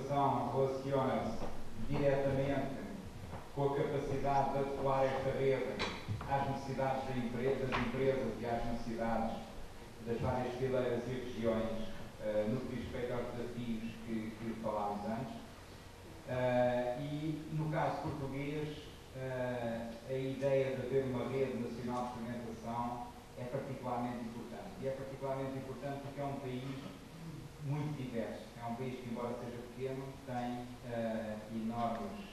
implementação relaciona-se diretamente com a capacidade de adequar esta rede às necessidades das empresas e às necessidades das várias fileiras e regiões, no que diz respeito aos desafios que falámos antes. E, no caso português, a ideia de haver uma rede nacional de experimentação é particularmente importante. E é particularmente importante porque é um país muito diverso. É um país que, embora seja pequeno, tem enormes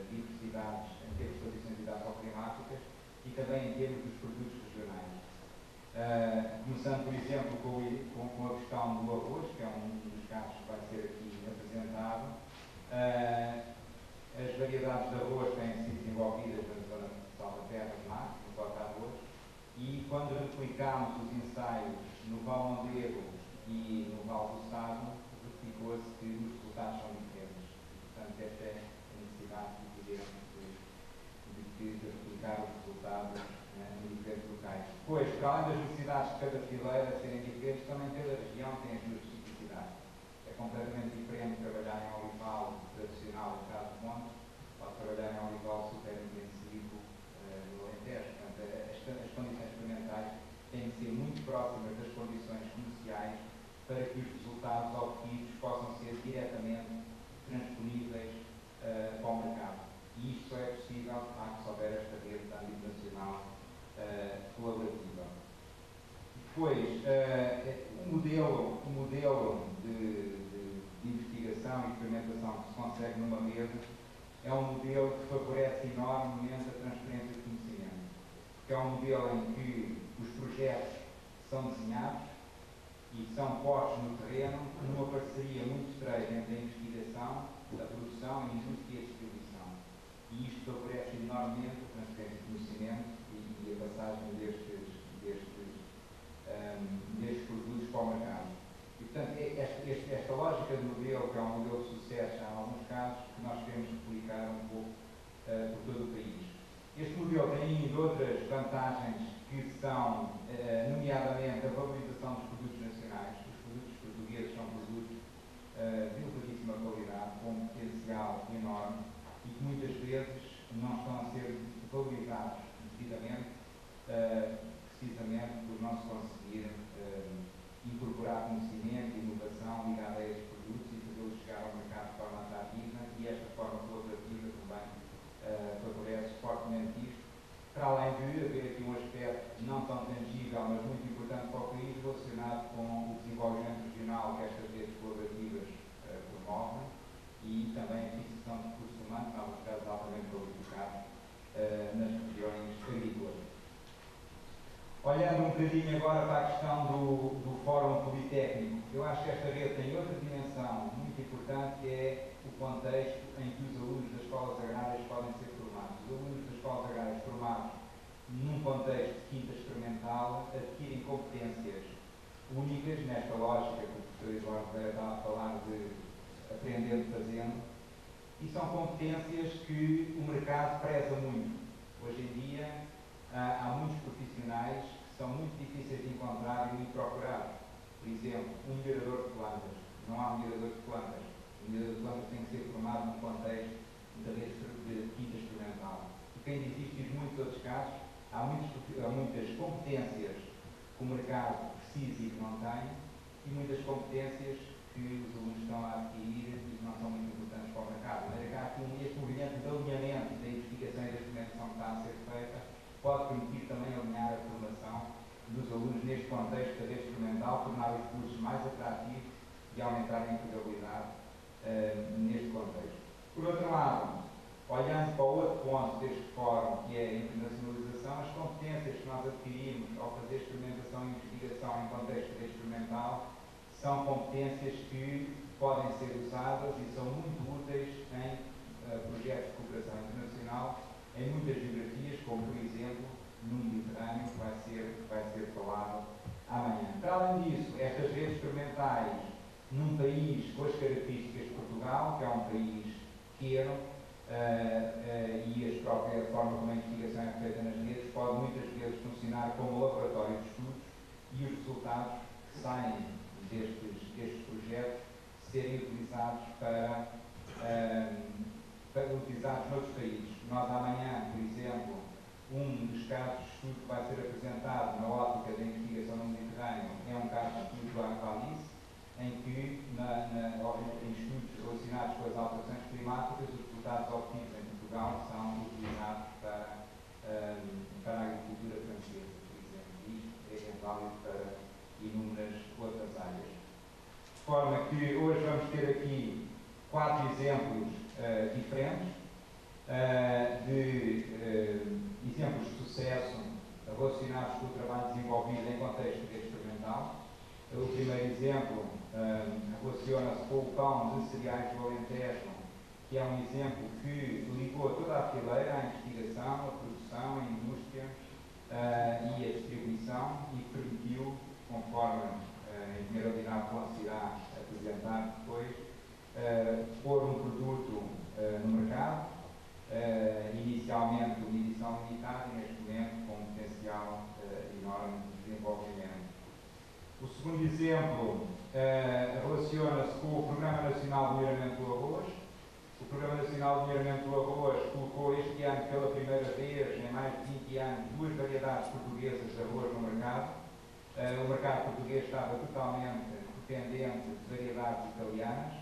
diversidades em termos de condições hidroclimáticas e também em termos dos produtos regionais. Começando, por exemplo, com a questão do arroz, que é um dos casos que vai ser aqui apresentado. As variedades de arroz têm sido desenvolvidas na zona de Salvaterra, no Cota-Arroz, e quando replicámos os ensaios no Val Mondego e no Val do Estado, verificou-se que os resultados são diferentes. Portanto, esta é a necessidade evidente de replicar os resultados em diferentes locais. Depois, para além das necessidades de cada fileira serem diferentes, também cada região tem as suas especificidades. É completamente diferente trabalhar em olival tradicional em Trás-os-Montes ou trabalhar em olival super intensivo no Alentejo. Portanto, as condições experimentais têm de ser muito próximas das condições comerciais para que os resultados obtidos possam ser diretamente transponíveis para o mercado. E isto só é possível se houver esta rede de âmbito nacional colaborativa. Depois, o modelo de investigação e experimentação que se consegue numa mesa é um modelo que favorece enormemente a transferência de conhecimento, porque é um modelo em que os projetos são desenhados e são postos no terreno numa parceria muito estreita entre a investigação, a produção, a indústria e a distribuição. E isto favorece enormemente a transferência de conhecimento e a passagem destes produtos para o mercado. E, portanto, esta lógica de modelo, que é um modelo de sucesso já em alguns casos, que nós queremos replicar um pouco por todo o país. Este modelo tem ainda outras vantagens que são, nomeadamente, a valorização dos produtos nacionais. Os produtos portugueses são produtos de elevadíssima qualidade, com um potencial enorme e que muitas vezes não estão a ser valorizados devidamente, precisamente por não se conseguir incorporar conhecimento e inovação ligada a estes produtos e fazê-los chegar ao mercado de forma atrativa, e esta forma colaborativa também favorece fortemente isto, para além de haver aqui um aspecto não tão tangível, mas muito importante para o país, relacionado com o desenvolvimento regional que estas redes colaborativas promovem, e também a fixação de recursos humanos, em alguns casos altamente qualificados, nas regiões agrícolas. Olhando um bocadinho agora para a questão do Fórum Politécnico, eu acho que esta rede tem outra dimensão muito importante, que é o contexto em que os alunos das escolas agrárias podem ser formados. Os alunos das escolas agrárias formados num contexto de quinta experimental adquirem competências únicas, nesta lógica que o professor Eduardo Vera estava a falar de aprendendo fazendo, e são competências que o mercado preza muito. Hoje em dia, há muitos profissionais que são muito difíceis de encontrar e muito procurados. Por exemplo, um melhorador de plantas. Não há melhorador de plantas. O melhorador de plantas tem que ser formado num contexto de quinta experimental. Porque ainda existem muitos outros casos, há muitas competências que o mercado precisa e que não tem, e muitas competências que os alunos estão a adquirir e que não são muito importantes para o mercado. De maneira que este movimento de alinhamento da investigação e da experimentação que está a ser feita pode permitir também alinhar a formação dos alunos neste contexto da rede experimental, tornar os cursos mais atrativos e aumentar a empregabilidade neste contexto. Por outro lado, olhando para o outro ponto deste fórum, que é a internacionalização, as competências que nós adquirimos ao fazer experimentação e investigação em contexto de rede experimental são competências que podem ser usadas e são muito úteis em projetos de cooperação internacional em muitas geografias, como por exemplo no Mediterrâneo, que vai ser falado amanhã. Para além disso, estas redes experimentais num país com as características de Portugal, que é um país pequeno, e a própria forma como a investigação é feita nas redes, pode muitas vezes funcionar como laboratório de estudos, e os resultados que saem destes projetos serem utilizados para utilizados noutros países. Nós amanhã, por exemplo, um dos casos de estudo que vai ser apresentado na ótica da investigação no Mediterrâneo é um caso de estudo do Aqualis, em que, em estudos relacionados com as alterações climáticas, os resultados obtidos em Portugal são utilizados para a agricultura francesa, por exemplo. E isto é válido para inúmeras outras áreas. De forma que hoje vamos ter aqui 4 exemplos diferentes de exemplos de sucesso relacionados com o trabalho desenvolvido em contexto experimental. O primeiro exemplo relaciona-se com o pão de cereais do Alentejo, que é um exemplo que ligou toda a fileira à investigação, à produção, à indústria e à distribuição e permitiu, conforme a engenheira Lina Afonso irá apresentar depois, pôr um produto no mercado, inicialmente uma edição limitada e neste momento com um potencial enorme de desenvolvimento. O segundo exemplo relaciona-se com o Programa Nacional de Melhoramento do Arroz. O Programa Nacional de Melhoramento do Arroz colocou este ano pela primeira vez, em mais de 20 anos, 2 variedades portuguesas de arroz no mercado. O mercado português estava totalmente dependente de variedades italianas,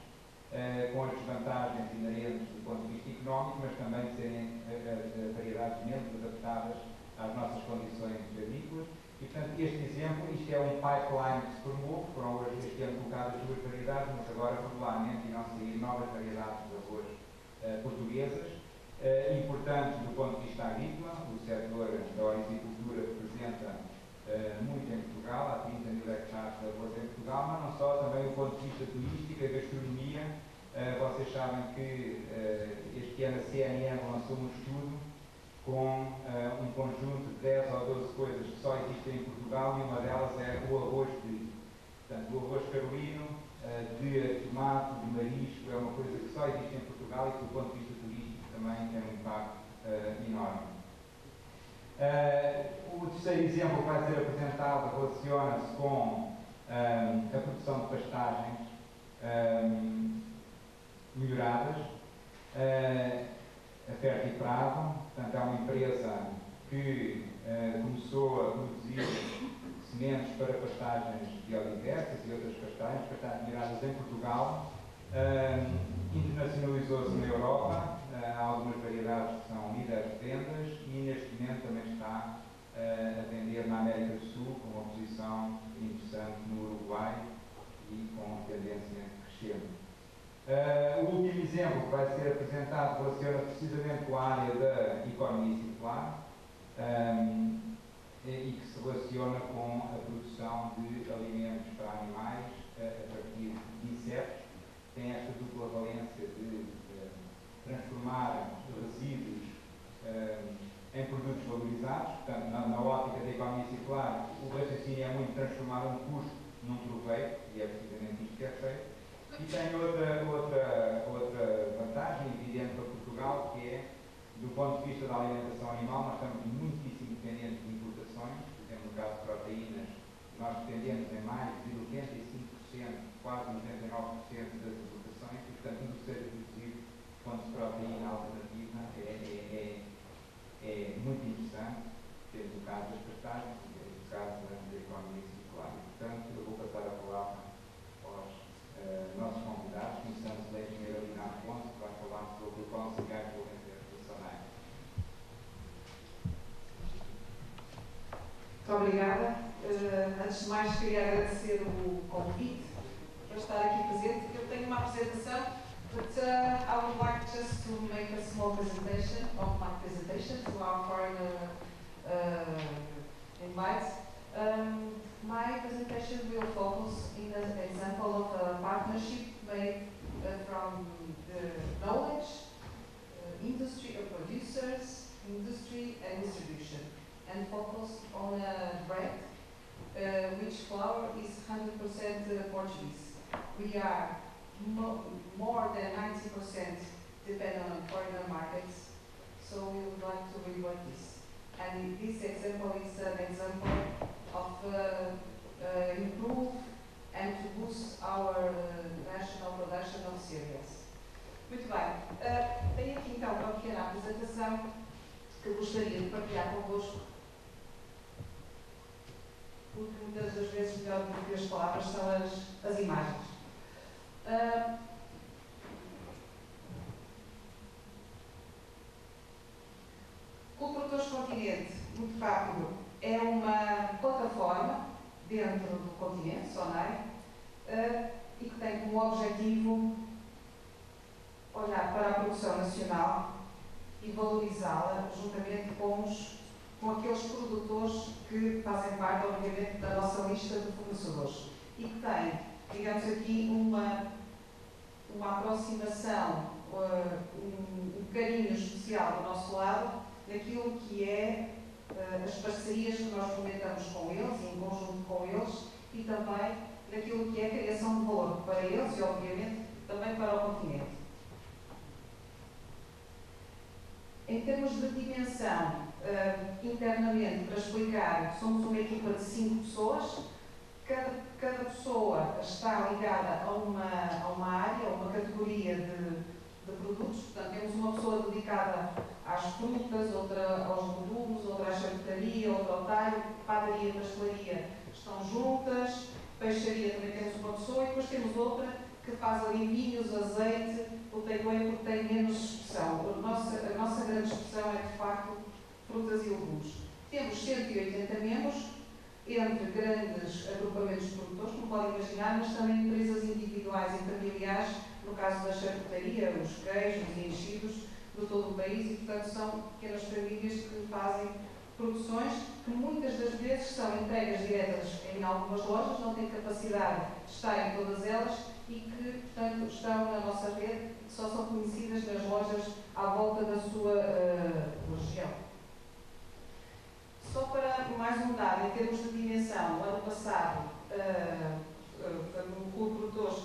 com as desvantagens inerentes do ponto de vista económico, mas também de serem variedades menos adaptadas às nossas condições agrícolas. E, portanto, este exemplo, isto é um pipeline que se formou, foram hoje este ano colocadas 2 variedades, mas agora, regularmente, irão sair novas variedades de arroz portuguesas, importantes do ponto de vista agrícola. O setor da horticultura representa muito em Portugal, há 30 mil hectares de arroz em Portugal, mas não só, também do ponto de vista turístico, a gastronomia. Vocês sabem que este ano a CNN lançou um estudo com um conjunto de 10 ou 12 coisas que só existem em Portugal e uma delas é o arroz de, portanto, o arroz carolino, de tomate, de marisco, é uma coisa que só existe em Portugal e que do ponto de vista turístico também tem um impacto enorme. O terceiro exemplo que vai ser apresentado relaciona-se com a produção de pastagens melhoradas. A Fertiprado, portanto, é uma empresa que começou a produzir sementes para pastagens biodiversas e outras pastagens melhoradas em Portugal. Internacionalizou-se na Europa, há algumas variedades que são líderes de vendas e neste momento também está a vender na América do Sul com uma posição interessante no Uruguai e com tendência crescente. O último exemplo que vai ser apresentado relaciona precisamente com a área da economia circular e que se relaciona com a produção de alimentos para animais a partir de insetos. Tem esta dupla valência de transformar resíduos em produtos valorizados. Portanto, na ótica da economia circular, o raciocínio é muito transformar um custo num proveito, e é precisamente isto que é feito. E tem outra vantagem evidente para Portugal, que é, do ponto de vista da alimentação animal, nós estamos muitíssimo dependentes de importações. Por exemplo, no caso de proteínas, nós dependemos em mais de 95%, quase 99% das importações, e, portanto, tudo que seja produzido com proteína alternativa é muito interessante, temos o caso das pastagens e o caso da economia circular. E, portanto, eu vou passar a palavra aos nossos convidados. Começamos pela engenheira Lina Afonso, que vai falar sobre o pão de cereais do Alentejo do Sonai. Muito obrigada. Antes de mais, queria agradecer o convite para estar aqui presente. Eu tenho uma apresentação, but I would like just to make a small presentation of my presentation to our foreign invites. My presentation will focus in an example of a partnership made from the knowledge, industry of producers, industry and distribution, and focus on a bread, which flour is 100% Portuguese. We are more than 90% dependent on foreign markets, so we would like to reward this. And this example is an example of improve and to boost our national cereals. Muito bem, tenho aqui então uma pequena apresentação que gostaria de partilhar convosco, porque muitas das vezes melhor do que as palavras são as imagens. O Produtores Continente, muito rápido, é uma plataforma dentro do continente, SONAI, e que tem como objetivo olhar para a produção nacional e valorizá-la juntamente com aqueles produtores que fazem parte, obviamente, da nossa lista de fornecedores e que tem, digamos aqui, uma aproximação, um carinho especial do nosso lado naquilo que é as parcerias que nós fomentamos com eles, em conjunto com eles, e também naquilo que é a criação de valor para eles e, obviamente, também para o continente. Em termos de dimensão, internamente, para explicar, somos uma equipa de 5 pessoas. Cada pessoa está ligada a uma área, a uma categoria de produtos. Portanto, temos uma pessoa dedicada às frutas, outra aos legumes, outra à charcutaria, outra ao talho, padaria e pastelaria estão juntas, peixaria também temos uma pessoa e depois temos outra que faz ali vinhos, azeite, o takeaway porque tem menos expressão. A nossa grande expressão é, de facto, frutas e legumes. Temos 180 membros, entre grandes agrupamentos de produtores, como podem imaginar, mas também empresas individuais e familiares, no caso da charcutaria, os queijos e enchidos de todo o país, e, portanto, são pequenas famílias que fazem produções que muitas das vezes são entregas diretas em algumas lojas, não têm capacidade de estar em todas elas e que, portanto, estão na nossa rede, que só são conhecidas nas lojas à volta da sua região. Só para mais um dado, em termos de dimensão, no ano passado, o Clube de Produtores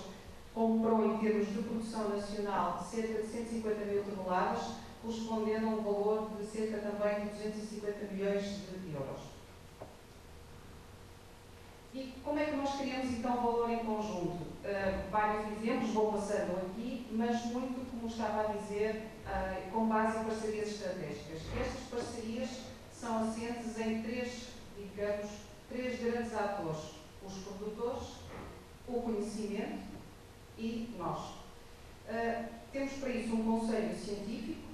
comprou, em termos de produção nacional, cerca de 150 mil toneladas, correspondendo a um valor de cerca também de 250 milhões de euros. E como é que nós criamos então valor em conjunto? Vários exemplos, vou passando aqui, mas muito, como estava a dizer, com base em parcerias estratégicas. Estas parcerias são assentes em três grandes atores: os produtores, o conhecimento e nós. Temos para isso um conselho científico,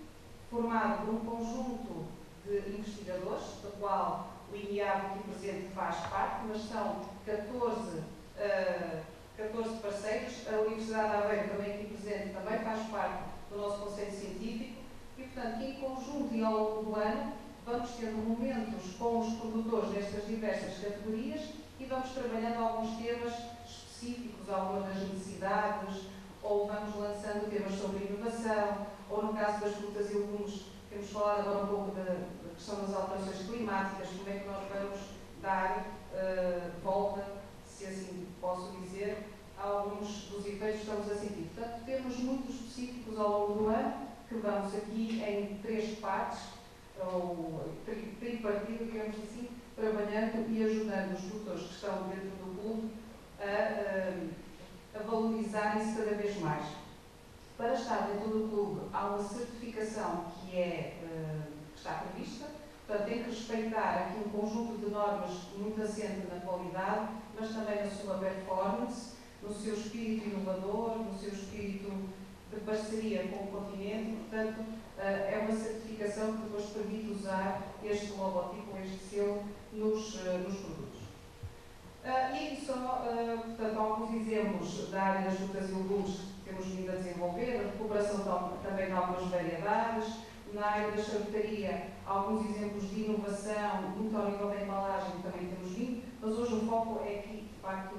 formado por um conjunto de investigadores, do qual o INIAB aqui presente faz parte, mas são 14 parceiros. A Universidade de Aveiro, também aqui presente, também faz parte do nosso conselho científico e, portanto, em conjunto e ao longo do ano, vamos tendo momentos com os produtores destas diversas categorias e vamos trabalhando alguns temas específicos, algumas das necessidades, ou vamos lançando temas sobre inovação, ou no caso das frutas e legumes, temos falado agora um pouco da questão das alterações climáticas, como é que nós vamos dar volta, se assim posso dizer, a alguns dos efeitos que estamos a sentir. Portanto, temos muito específicos ao longo do ano, que vamos aqui em 3 partes, ou tripartido, digamos assim, trabalhando e ajudando os produtores que estão dentro do clube a valorizarem-se cada vez mais. Para estar dentro do clube há uma certificação que está prevista, portanto tem que respeitar aqui um conjunto de normas muito assente na qualidade, mas também na sua performance, no seu espírito inovador, no seu espírito de parceria com o continente. Portanto, é uma certificação que depois permite usar este logotipo, este selo, nos produtos. E aqui só, portanto, alguns exemplos da área das frutas e legumes que temos vindo a desenvolver, a recuperação também de algumas variedades, na área da charcutaria, alguns exemplos de inovação, muito ao nível da embalagem também temos vindo, mas hoje o foco é aqui, de facto,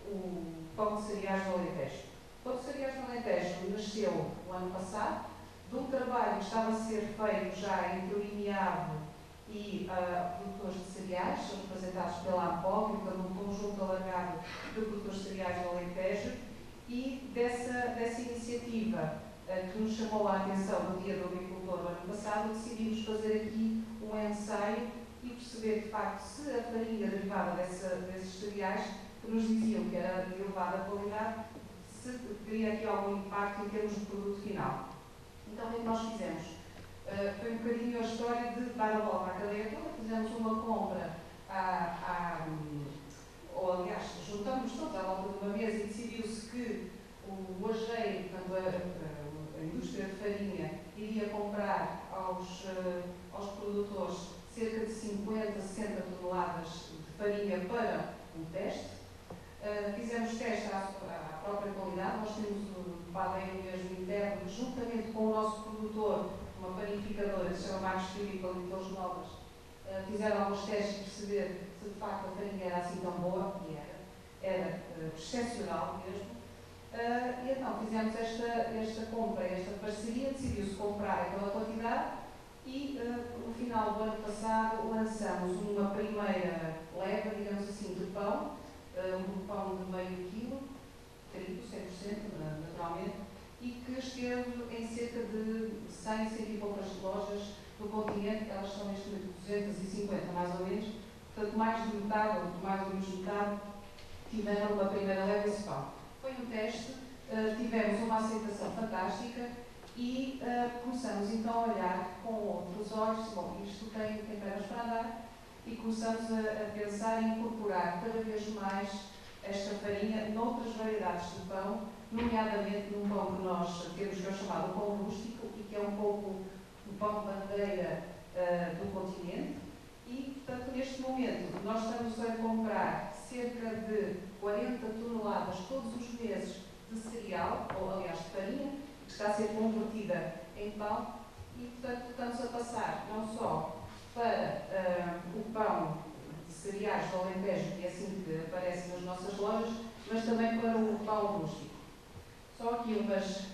o Pão de Cereais do Alentejo. O Pão de Cereais do Alentejo nasceu o ano passado, de um trabalho que estava a ser feito já entre o INIAB e produtores de cereais, são representados pela AMPOG, portanto um conjunto alargado de produtores de cereais do Alentejo, e dessa iniciativa que nos chamou a atenção no Dia do Agricultor no ano passado, decidimos fazer aqui um ensaio e perceber, de facto, se a farinha derivada desses cereais, que nos diziam que era de elevada qualidade, se teria aqui algum impacto em termos de produto final. Então, o que é que nós fizemos? Foi um bocadinho a história de dar a volta à cadeia toda, fizemos uma compra ou aliás, juntamos todos à volta de uma mesa e decidiu-se que o ageiro, portanto, a indústria de farinha, iria comprar aos produtores cerca de 50, 60 toneladas de farinha para um teste. Fizemos teste à própria qualidade, nós temos um padeiro mesmo interno, que juntamente com o nosso produtor, uma panificadora que se chama Marcos Filipe, ali de Torres Novas, fizeram alguns testes para perceber se de facto a farinha era assim tão boa, e era excepcional mesmo. E então fizemos esta compra, esta parceria, decidiu-se comprar aquela quantidade e no final do ano passado lançamos uma primeira leva, digamos assim, de pão, um pão de meio quilo, trigo, 100% naturalmente, e que esteve em cerca de 100, 100 e poucas lojas do continente, elas são neste momento 250 mais ou menos, portanto mais de metade, ou mais ou menos metade, tiveram uma primeira leva esse pão. Foi um teste, tivemos uma aceitação fantástica e começamos então a olhar com outros olhos, bom, isto tem pernas para andar, e começamos a pensar em incorporar cada vez mais esta farinha noutras variedades de pão, nomeadamente num pão que nós temos, que é o chamado pão rústico, e que é um pouco o pão bandeira do continente. E, portanto, neste momento, nós estamos a comprar cerca de 40 toneladas todos os meses de cereal, ou aliás de farinha, que está a ser convertida em pão, e, portanto, estamos a passar não só para o pão de cereais do Alentejo, que é assim que aparece nas nossas lojas, mas também para o pão rústico. Só aqui umas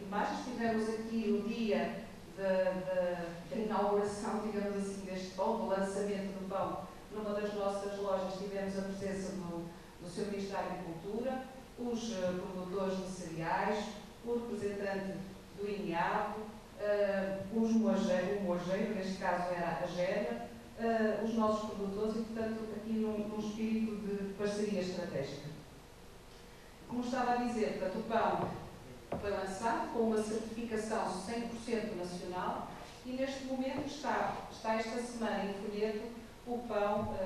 imagens. Tivemos aqui o dia da inauguração, digamos assim, deste pão, do lançamento do pão. Numa das nossas lojas tivemos a presença do Sr. Ministro da Agricultura, os produtores de cereais, o representante do INEAV, o moageiro, neste caso era a Géria, os nossos produtores e, portanto, aqui num espírito de parceria estratégica. Como estava a dizer, portanto, o pão foi lançado com uma certificação 100% nacional e neste momento está esta semana em folheto o pão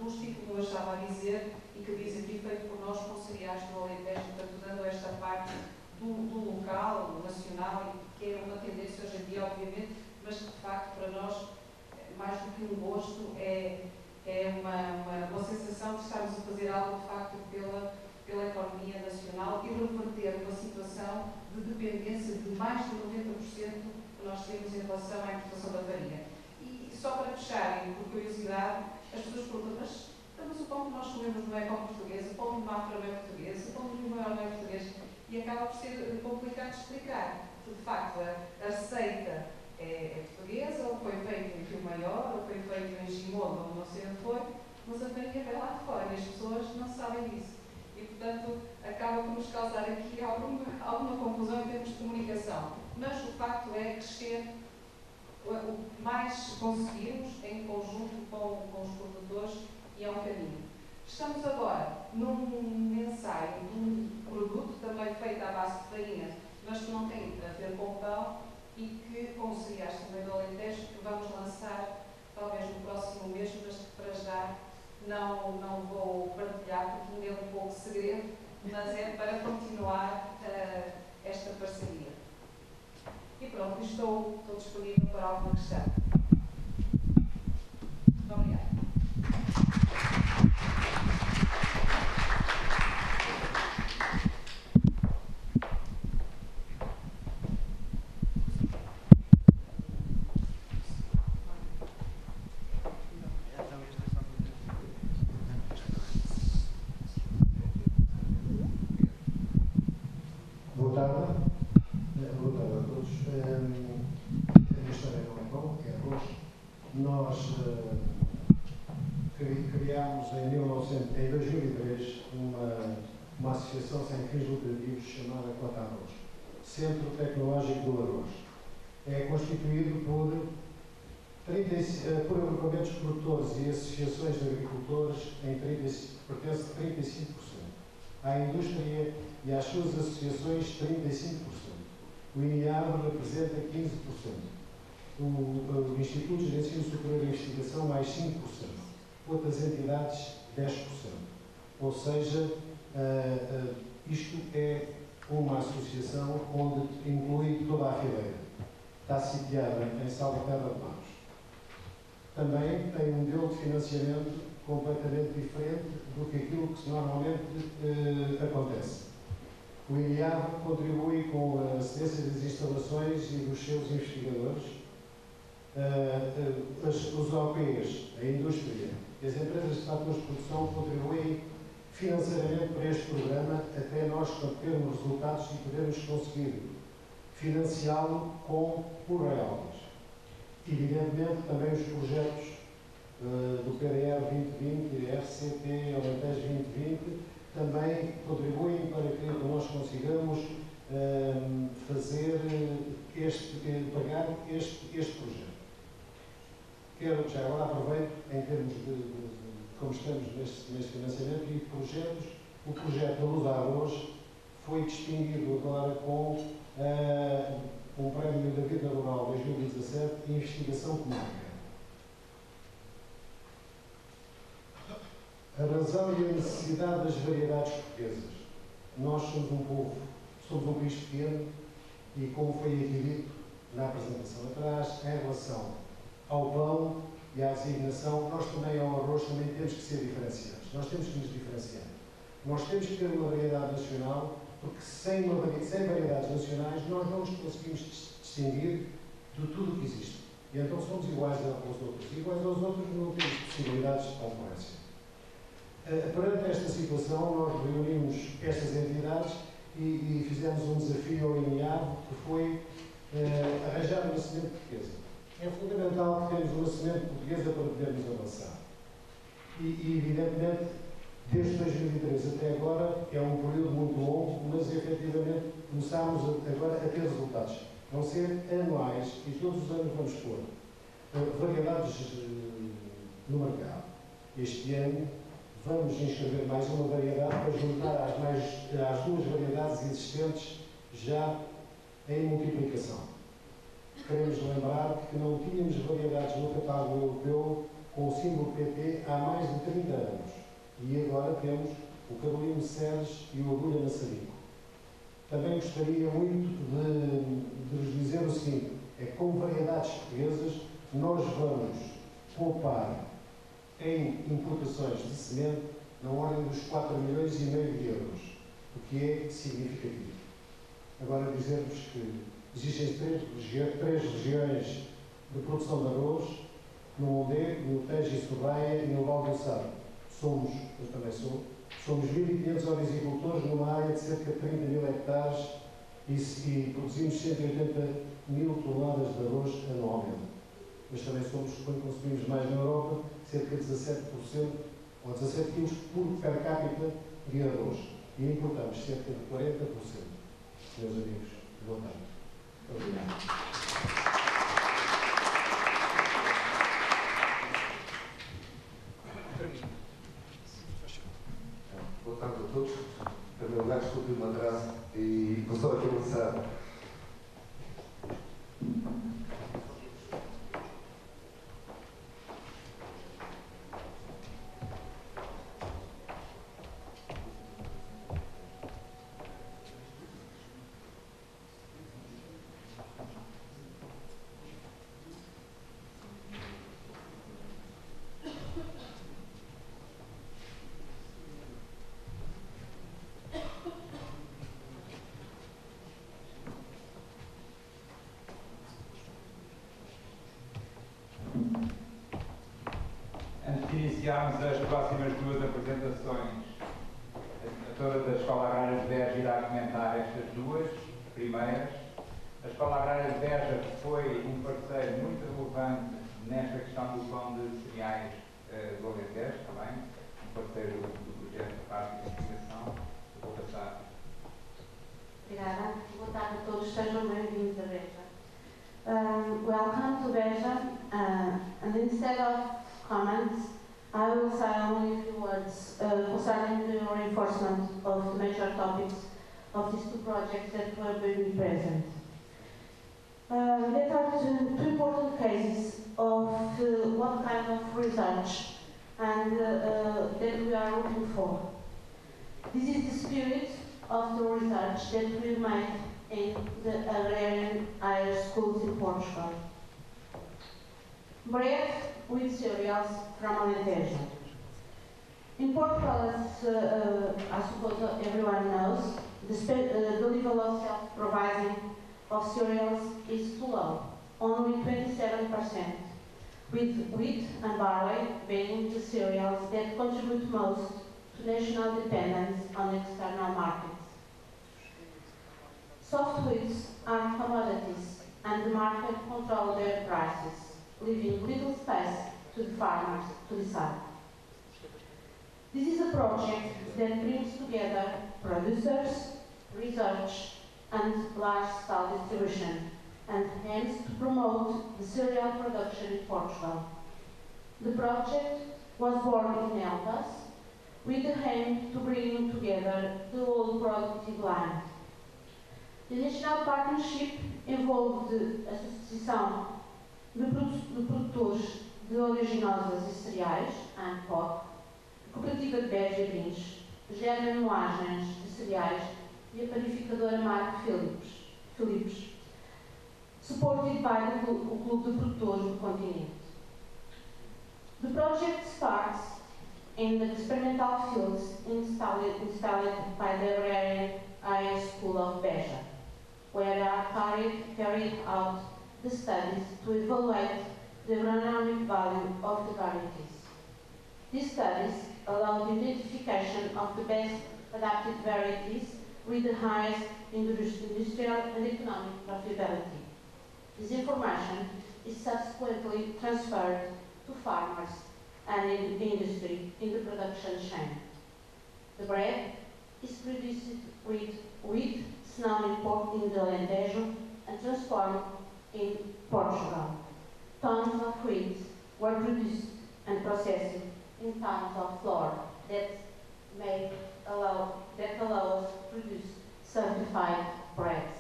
rústico, como eu estava a dizer, e que diz aqui feito por nós com cereais do Alentejo, portanto, dando esta parte do local, do nacional, que é uma tendência hoje em dia, obviamente, mas que de facto para nós, mais do que um gosto, é uma sensação de estarmos a fazer algo de facto pela economia nacional e reverter uma situação de dependência de mais de 90% que nós temos em relação à importação da farinha. E só para fecharem, por curiosidade, as pessoas perguntam, mas o pão que nós comemos não é pão português, o pão de Mafra não é português, o pão de Limoeiro não é português, e acaba por ser complicado de explicar. De facto, a receita é portuguesa, ou foi feito em Rio Maior, ou foi feito em Gimondo, ou não sei onde foi, mas a farinha vem lá de fora e as pessoas não sabem disso. E, portanto, acaba por nos causar aqui alguma confusão em termos de comunicação. Mas o facto é crescer o que mais conseguimos em conjunto com os produtores e é um caminho. Estamos agora num ensaio de um produto também feito à base de farinha, mas que não tem a ver com pão e que, com cereais também do Alentejo, que vamos lançar talvez no próximo mês, mas que para já não vou partilhar porque ainda é um pouco segredo, mas é para continuar esta parceria. E pronto, estou disponível para alguma questão. Muito obrigada. Boa tarde a todos. A minha história não é pão, é arroz. Nós criámos em 2003 uma associação sem fins lucrativos chamada Cota Arroz, Centro Tecnológico do Arroz. É constituído por agrupamentos de produtores e associações de agricultores, pertence a 35%. à indústria e às suas associações 35%. O INIAB representa 15%. O Instituto de Ensino Superior de Investigação, mais 5%. Outras entidades, 10%. Ou seja, isto é uma associação onde inclui toda a fileira. Está sitiada em Salvaterra de Maus. Também tem um modelo de financiamento completamente diferente do que aquilo que normalmente acontece. O INIAB contribui com a assistência das instalações e dos seus investigadores. Os OPs, a indústria e as empresas de fatores de produção contribuem financeiramente para este programa até nós obtermos resultados e podermos conseguir financiá-lo por royalties. Evidentemente, também os projetos do PDR 2020 e RCP Alentejo 2020 também contribuem para que nós consigamos pagar este projeto. Quero já agora aproveito, em termos de como estamos neste financiamento e projetos, o projeto da Luz à Arroz foi distinguido agora com um prémio da Vida Rural 2017 e investigação comarca. A razão e a necessidade das variedades portuguesas. Nós somos um povo, somos um país pequeno e, como foi aqui dito na apresentação atrás, em relação ao pão e à designação, nós também ao arroz também temos que ser diferenciados. Nós temos que nos diferenciar. Nós temos que ter uma variedade nacional, porque sem variedades nacionais nós não nos conseguimos distinguir de tudo o que existe. E então somos iguais aos outros. Iguais aos outros não temos possibilidades de concorrência. Perante esta situação, nós reunimos estas entidades e fizemos um desafio ao INIAB, que foi arranjar uma semente portuguesa. É fundamental que tenhamos uma semente portuguesa para podermos avançar. E evidentemente, desde 2013 até agora, é um período muito longo, mas efetivamente começámos agora a ter resultados. Vão ser anuais e todos os anos vamos pôr variedades no mercado. Este ano vamos inscrever mais uma variedade para juntar às duas variedades existentes já em multiplicação. Queremos lembrar que não tínhamos variedades no catálogo europeu com o símbolo PP há mais de 30 anos. E agora temos o Carolino Serres e o Orgulho Maçarico. Também gostaria muito de vos dizer o seguinte, é que com variedades portuguesas nós vamos poupar em importações de semente na ordem dos 4,5 milhões de euros, o que é significativo. Agora dizer-vos que existem três regiões de produção de arroz, no Mondego, no Tejo e Sorraia e no Val do Sado. Eu também sou, somos 1.500 horticultores numa área de cerca de 30 mil hectares e produzimos 180 mil toneladas de arroz anualmente. Mas também somos, quando consumimos mais na Europa, cerca de 17% ou 17 quilos por per capita de arroz. E importamos cerca de 40%. Meus amigos, boa tarde. Obrigado. Boa tarde a todos. Em primeiro lugar, desculpe o atraso e vou só aqui avançar. Iniciámos as próximas duas apresentações, a toda da Escola Agrária de Beja irá comentar estas duas primeiras. A Escola Agrária de Beja foi um parceiro muito relevante nesta questão do pão de cereais do Alentejo, também, um parceiro do projeto da parte de investigação. Vou passar. Obrigada. Boa tarde a todos, sejam bem-vindos a Beja. Welcome to Beja, and instead of comments, I will say only a few words concerning the reinforcement of the major topics of these two projects that were being present. There are two important cases of what kind of research and that we are looking for. This is the spirit of the research that we made in the agrarian higher schools in Portugal. Bread with cereals from Alentejo. In Portugal, as I suppose everyone knows, the level of self-providing of cereals is too low, only 27%, with wheat and barley being the cereals that contribute most to national dependence on external markets. Soft wheats are commodities, and the market controls their prices, leaving little space to the farmers to decide. This is a project that brings together producers, research, and large-scale distribution, and aims to promote the cereal production in Portugal. The project was born in Elvas, with the aim to bring together the whole productive line. The national partnership involved a associação de produtores de oleaginosas e cereais, ANPOC, a Cooperativa de Beja e Vinhos, Germa Moagens de Cereais e a panificadora Marco Philips, supported by the Clube de Produtores do Continente. The project starts in the experimental fields installed by the Agrarian Higher School of Beja, where are carried out the studies to evaluate the agronomic value of the varieties. These studies allow the identification of the best adapted varieties with the highest industrial and economic profitability. This information is subsequently transferred to farmers and in the industry in the production chain. The bread is produced with wheat sown in the Alentejo and transformed in Portugal. Tons of wheat were produced and processed in tons of flour that allow us to produce certified breads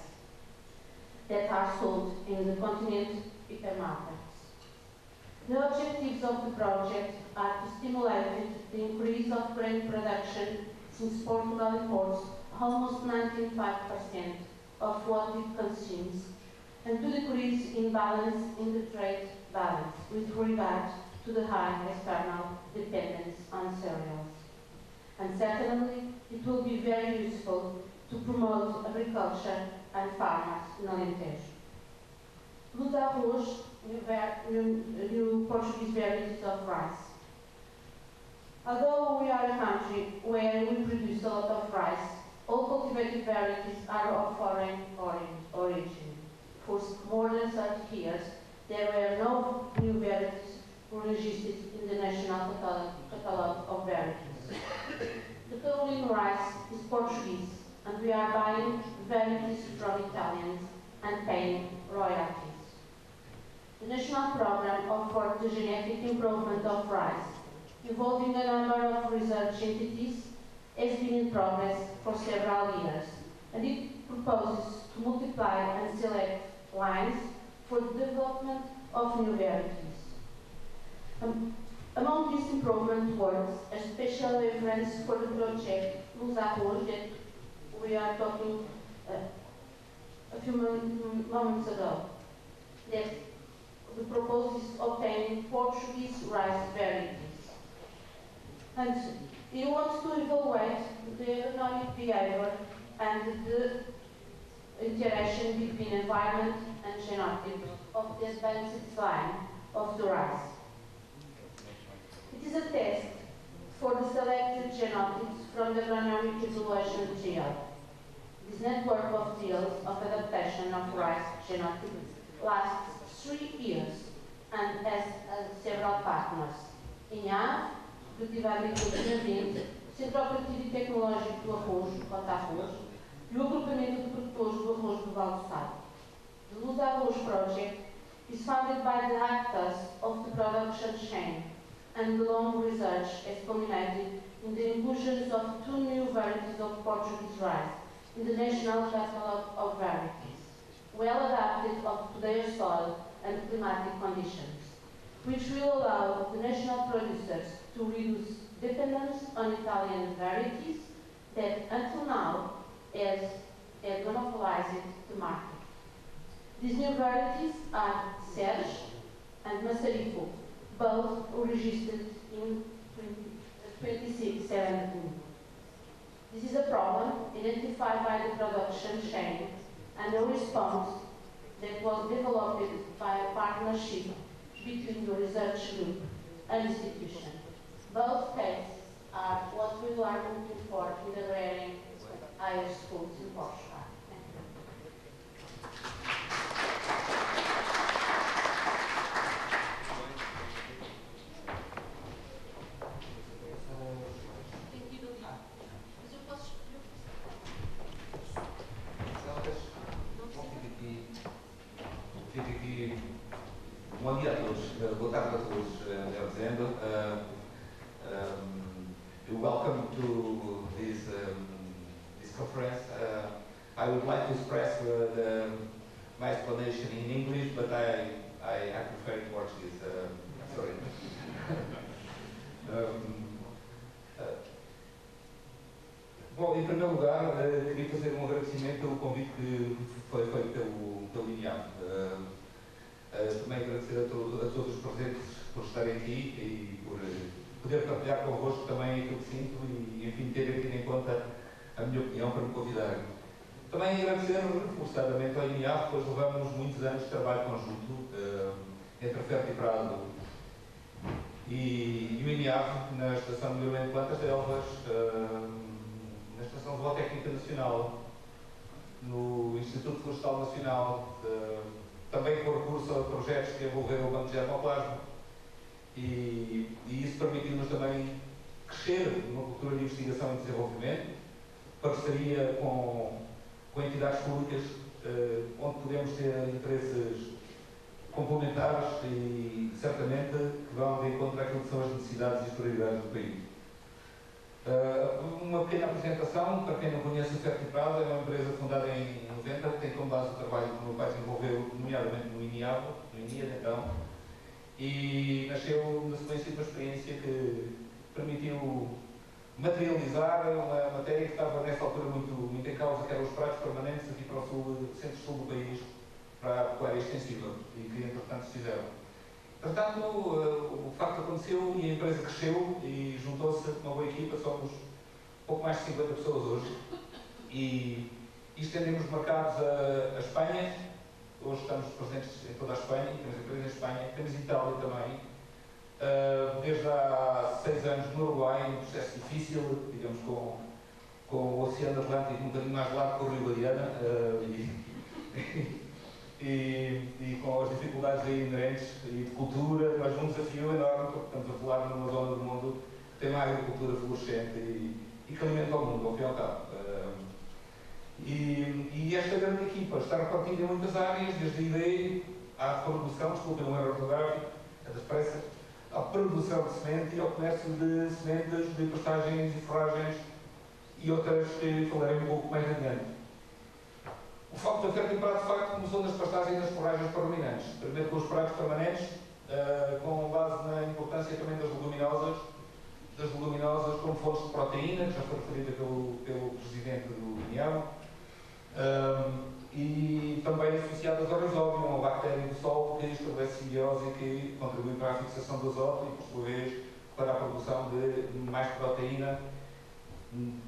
that are sold in the continent hypermarkets. The objectives of the project are to stimulate the increase of grain production, since Portugal imports almost 95% of what it consumes, and to decrease imbalance in the trade balance with regard to the high external dependence on cereals. And secondly, it will be very useful to promote agriculture and farmers in Alentejo. Luz Arroz, new Portuguese varieties of rice. Although we are a country where we produce a lot of rice, all cultivated varieties are of foreign origin. For more than 30 years, there were no new varieties registered in the National Catalogue of Varieties. The Caroline rice is Portuguese, and we are buying varieties from Italians and paying royalties. The national program for the genetic improvement of rice, involving a number of research entities, has been in progress for several years, and it proposes to multiply and select lines for the development of new varieties. Among these improvement works, a special reference for the project Luz Arroz that we are talking a few moments ago, that the proposal is obtaining Portuguese rice varieties. And he wants to evaluate the economic behavior and the interaction between environment and genotype of the advanced line of the rice. It is a test for the selected genotypes from the agronomic evaluation GEAL. This network of deals of adaptation of rice genotypes lasts 3 years and has several partners. INHAV, Cooperativa Agrícola Ambiente, Centro Operativo e Tecnológico do Arroz, Cota Arroz, e o Agrupamento de Produtores do Arroz do Val do Sado. The Luz Arroz project is funded by the actors of the production chain, and the long research has culminated in the inclusion of 2 new varieties of Portuguese rice in the National Catalog of Varieties, well adapted to their soil and climatic conditions, which will allow the national producers to reduce dependence on Italian varieties that until now has monopolized the market. These new varieties are Serge and Massarico, both registered in 2017. This is a problem identified by the production chain and a response that was developed by a partnership between the research group and institution. Both cases are what we are looking for in the varying higher schools in Portugal. Bom dia a todos, boa tarde a todos, melhor dizendo. Welcome to this conference. I would like to express my explanation in English, but I prefer Portuguese. Sorry. Bom, em primeiro lugar, queria fazer um agradecimento pelo convite que foi feito pelo INEAF. Também agradecer a todos os presentes por estarem aqui e por poder partilhar convosco também aquilo que sinto e, enfim, terem tido em conta a minha opinião para me convidarem. Também agradecer reforçadamente ao INEAF, pois levamos muitos anos de trabalho conjunto entre a Ferto e Prado e o INEAF na Estação de Melhoramento de Plantas de Elvas, na Estação Zootécnica Nacional, no Instituto Florestal Nacional, também com recurso a projetos que envolveram o Banco de Germoplasma e isso permitiu-nos também crescer numa cultura de investigação e desenvolvimento, parceria com entidades públicas onde podemos ter interesses complementares e certamente que vão de encontro àquilo que são as necessidades e as prioridades do país. Uma pequena apresentação, para quem não conhece, a Ferto e Prado é uma empresa fundada em 90, que tem como base o trabalho que o meu pai desenvolveu, nomeadamente no INIAB, então, e nasceu na sequência de uma experiência que permitiu materializar uma matéria que estava nessa altura muito em causa, que eram os pratos permanentes aqui para o sul, centro-sul do país, para a pecuária extensiva, e que entretanto se fizeram. Portanto, o facto aconteceu e a empresa cresceu e juntou-se uma boa equipa, somos pouco mais de 50 pessoas hoje e estendemos mercados a Espanha. Hoje estamos presentes em toda a Espanha, temos empresas em Espanha, temos Itália também, desde há 6 anos no Uruguai, um processo difícil, digamos, com o Oceano Atlântico um bocadinho mais largo que o Rio Guadiana e com as dificuldades aí inerentes e de cultura, mas um desafio enorme, porque estamos a falar numa zona do mundo que tem uma agricultura florescente e que alimenta o mundo, ao fim e ao cabo. E esta grande equipa está repartida em muitas áreas, desde a ideia à produção, desculpem o erro ortográfico, é das pressas, à produção de semente e ao comércio de sementes, de pastagens e forragens e outras que falarei um pouco mais adiante. O facto da Ferto e Prado, de facto, começou nas pastagens e nas forragens para ruminantes. Primeiro com os pratos permanentes, com base na importância também das leguminosas como fontes de proteína, que já foi referida pelo presidente do INEAB, e também associadas ao Rhizobium, uma bactéria do solo que estabelece simbiose e que contribui para a fixação do azoto e, por sua vez, para a produção de mais proteína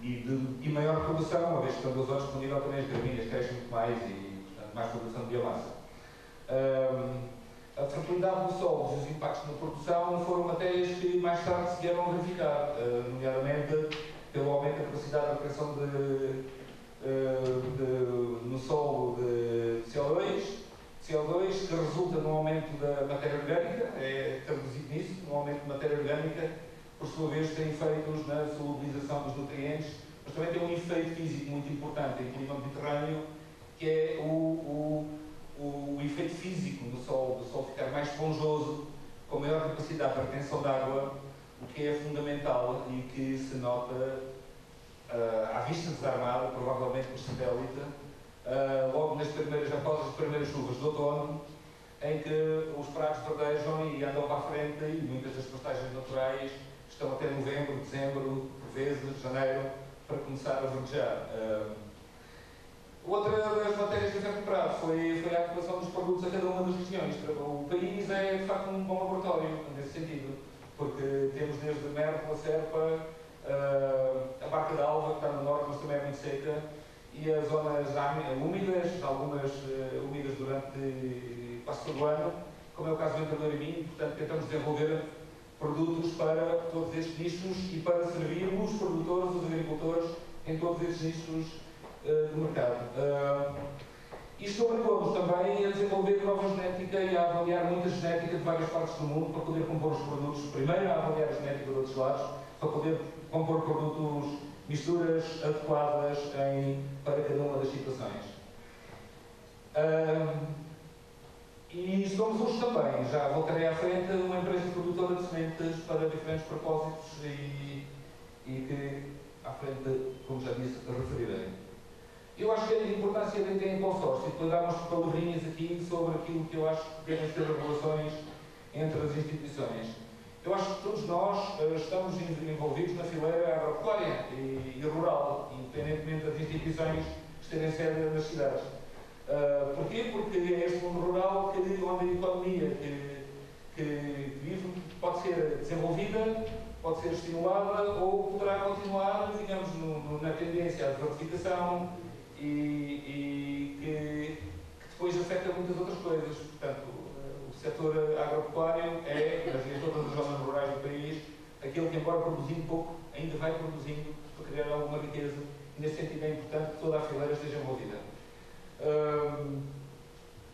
e maior produção, uma vez que estando os outros disponíveis também as gramíneas crescem muito mais e, portanto, mais produção de biomassa. A fertilidade do solo e os impactos na produção foram matérias que mais tarde se vieram a verificar, nomeadamente pelo aumento da capacidade de retenção no solo de CO2 que resulta no aumento da matéria orgânica, é traduzido nisso, no aumento de matéria orgânica. Por sua vez, tem efeitos na solubilização dos nutrientes, mas também tem um efeito físico muito importante em clima mediterrâneo, que é o efeito físico do solo ficar mais esponjoso, com maior capacidade de retenção de água, o que é fundamental e que se nota à vista desarmada, provavelmente por satélite, logo após as primeiras chuvas de outono, em que os pratos verdejam e andam para a frente e muitas das pastagens naturais estão até novembro, dezembro, por vezes, janeiro, para começar a verdejar. Outra das matérias que eu sempre prato foi a adequação dos produtos a cada uma das regiões. O país é, de facto, um bom laboratório, nesse sentido, porque temos desde Mértola, Serpa, a Barca d'Alva, que está no norte, mas também é muito seca, e as zonas úmidas, algumas úmidas durante quase todo o ano, como é o caso do Entrador e Minho. Portanto, tentamos desenvolver produtos para todos estes nichos e para servir os produtores, os agricultores, em todos estes nichos do mercado. Isto obrigou-nos também a desenvolver nova genética e a avaliar muita genética de várias partes do mundo para poder compor os produtos. Primeiro, a avaliar a genética de outros lados, para poder compor produtos, misturas adequadas para cada uma das situações. E somos hoje também, já voltarei à frente, uma empresa produtora de sementes para diferentes propósitos e que, à frente, como já disse, referirei. Eu acho que a importância de ter em consórcio, para dar umas palavrinhas aqui sobre aquilo que eu acho que devem ser as relações entre as instituições. Eu acho que todos nós estamos envolvidos na fileira agropecuária e rural, independentemente das instituições terem sede nas cidades. Porquê? Porque é este mundo rural onde a economia que vive pode ser desenvolvida, pode ser estimulada ou poderá continuar, digamos, na tendência à desertificação e que depois afeta muitas outras coisas. Portanto, o setor agropecuário é, em todas as zonas rurais do país, aquele que, embora produzindo pouco, ainda vai produzindo para criar alguma riqueza. E, nesse sentido, é importante que toda a fileira esteja envolvida.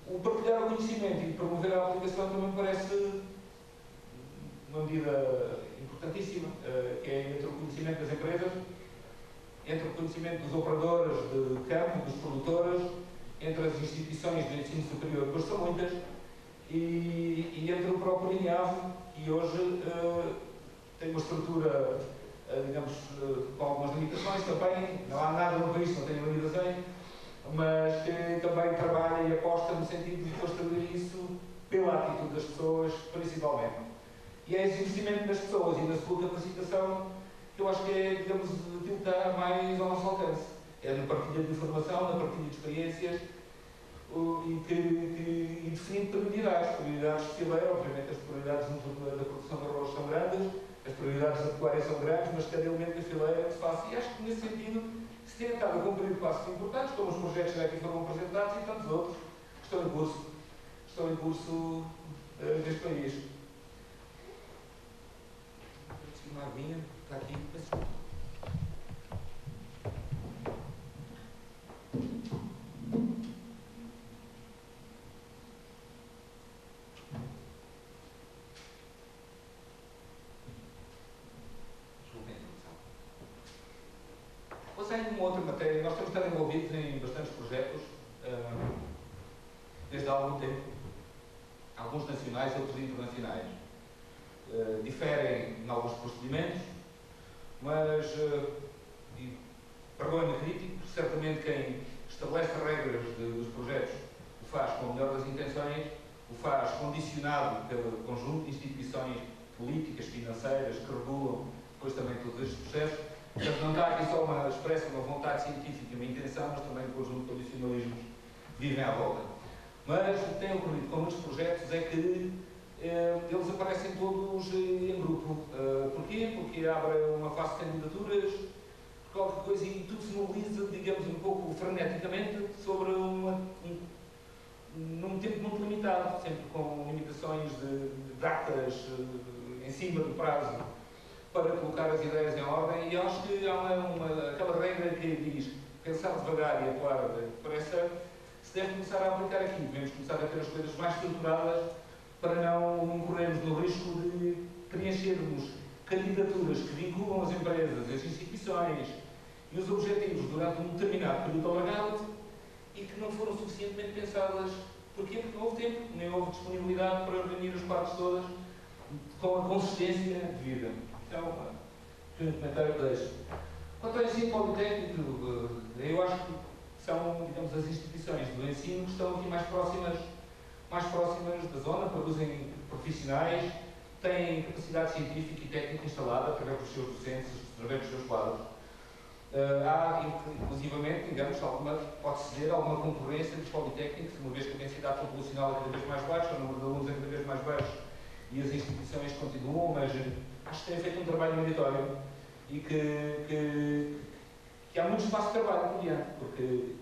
O partilhar o conhecimento e promover a aplicação também me parece uma medida importantíssima, que é entre o conhecimento das empresas, entre o conhecimento dos operadores de campo, dos produtores, entre as instituições de ensino superior, que hoje são muitas, e entre o próprio INEAV, que hoje tem uma estrutura, digamos, com algumas limitações também. Não há nada no país que não tenha limitações, mas que também trabalha e aposta no sentido de construir isso pela atitude das pessoas, principalmente. E é esse investimento nas pessoas e na sua capacitação que eu acho que é, digamos, aquilo que está mais ao nosso alcance. É na partilha de informação, na partilha de experiências e definindo prioridades de fileira. Obviamente as prioridades da produção de arroz são grandes, as prioridades da pecuária são grandes, mas cada elemento da fileira se faz. E acho que nesse sentido se tem estado a cumprir passos importantes, como os projetos que aqui foram apresentados e tantos outros que estão em curso neste país. Uma aguinha, está aqui. Passando uma outra matéria, nós temos estado envolvidos em bastantes projetos desde há algum tempo, alguns nacionais, outros internacionais. Diferem em alguns procedimentos, mas, perdoem-me crítico, certamente quem estabelece regras dos projetos o faz com a melhor das intenções, o faz condicionado pelo conjunto de instituições políticas, financeiras, que regulam depois também todos estes processos. Portanto, não está aqui só uma expressa, uma vontade científica, uma intenção, mas também um conjunto de condicionalismos que vivem à volta. Mas o que tem ocorrido com muitos projetos é que eles aparecem todos em grupo. Porquê? Porque abre uma fase de candidaturas, qualquer coisa, e tudo se mobiliza, digamos, um pouco freneticamente sobre num tempo muito limitado, sempre com limitações de datas em cima do prazo para colocar as ideias em ordem. E acho que há aquela regra que diz pensar devagar e atuar depressa, se deve começar a aplicar aqui. Devemos começar a ter as coisas mais estruturadas para não corrermos no risco de preenchermos candidaturas que vinculam as empresas, as instituições e os objetivos durante um determinado período alargado e que não foram suficientemente pensadas. Porquê? Porque não houve tempo, nem houve disponibilidade para reunir as partes todas com a consistência devida. É um comentário que deixo. Quanto ao ensino politécnico, eu acho que são, digamos, as instituições do ensino que estão aqui mais próximas da zona, produzem profissionais, têm capacidade científica e técnica instalada através dos seus docentes, através dos seus quadros. Há, inclusivamente, digamos, pode-se dizer, alguma concorrência entre os politécnicos, uma vez que a densidade populacional é cada vez mais baixa, o número de alunos é cada vez mais baixo e as instituições continuam, mas acho que têm feito um trabalho meritório e que há muito espaço de trabalho por diante, porque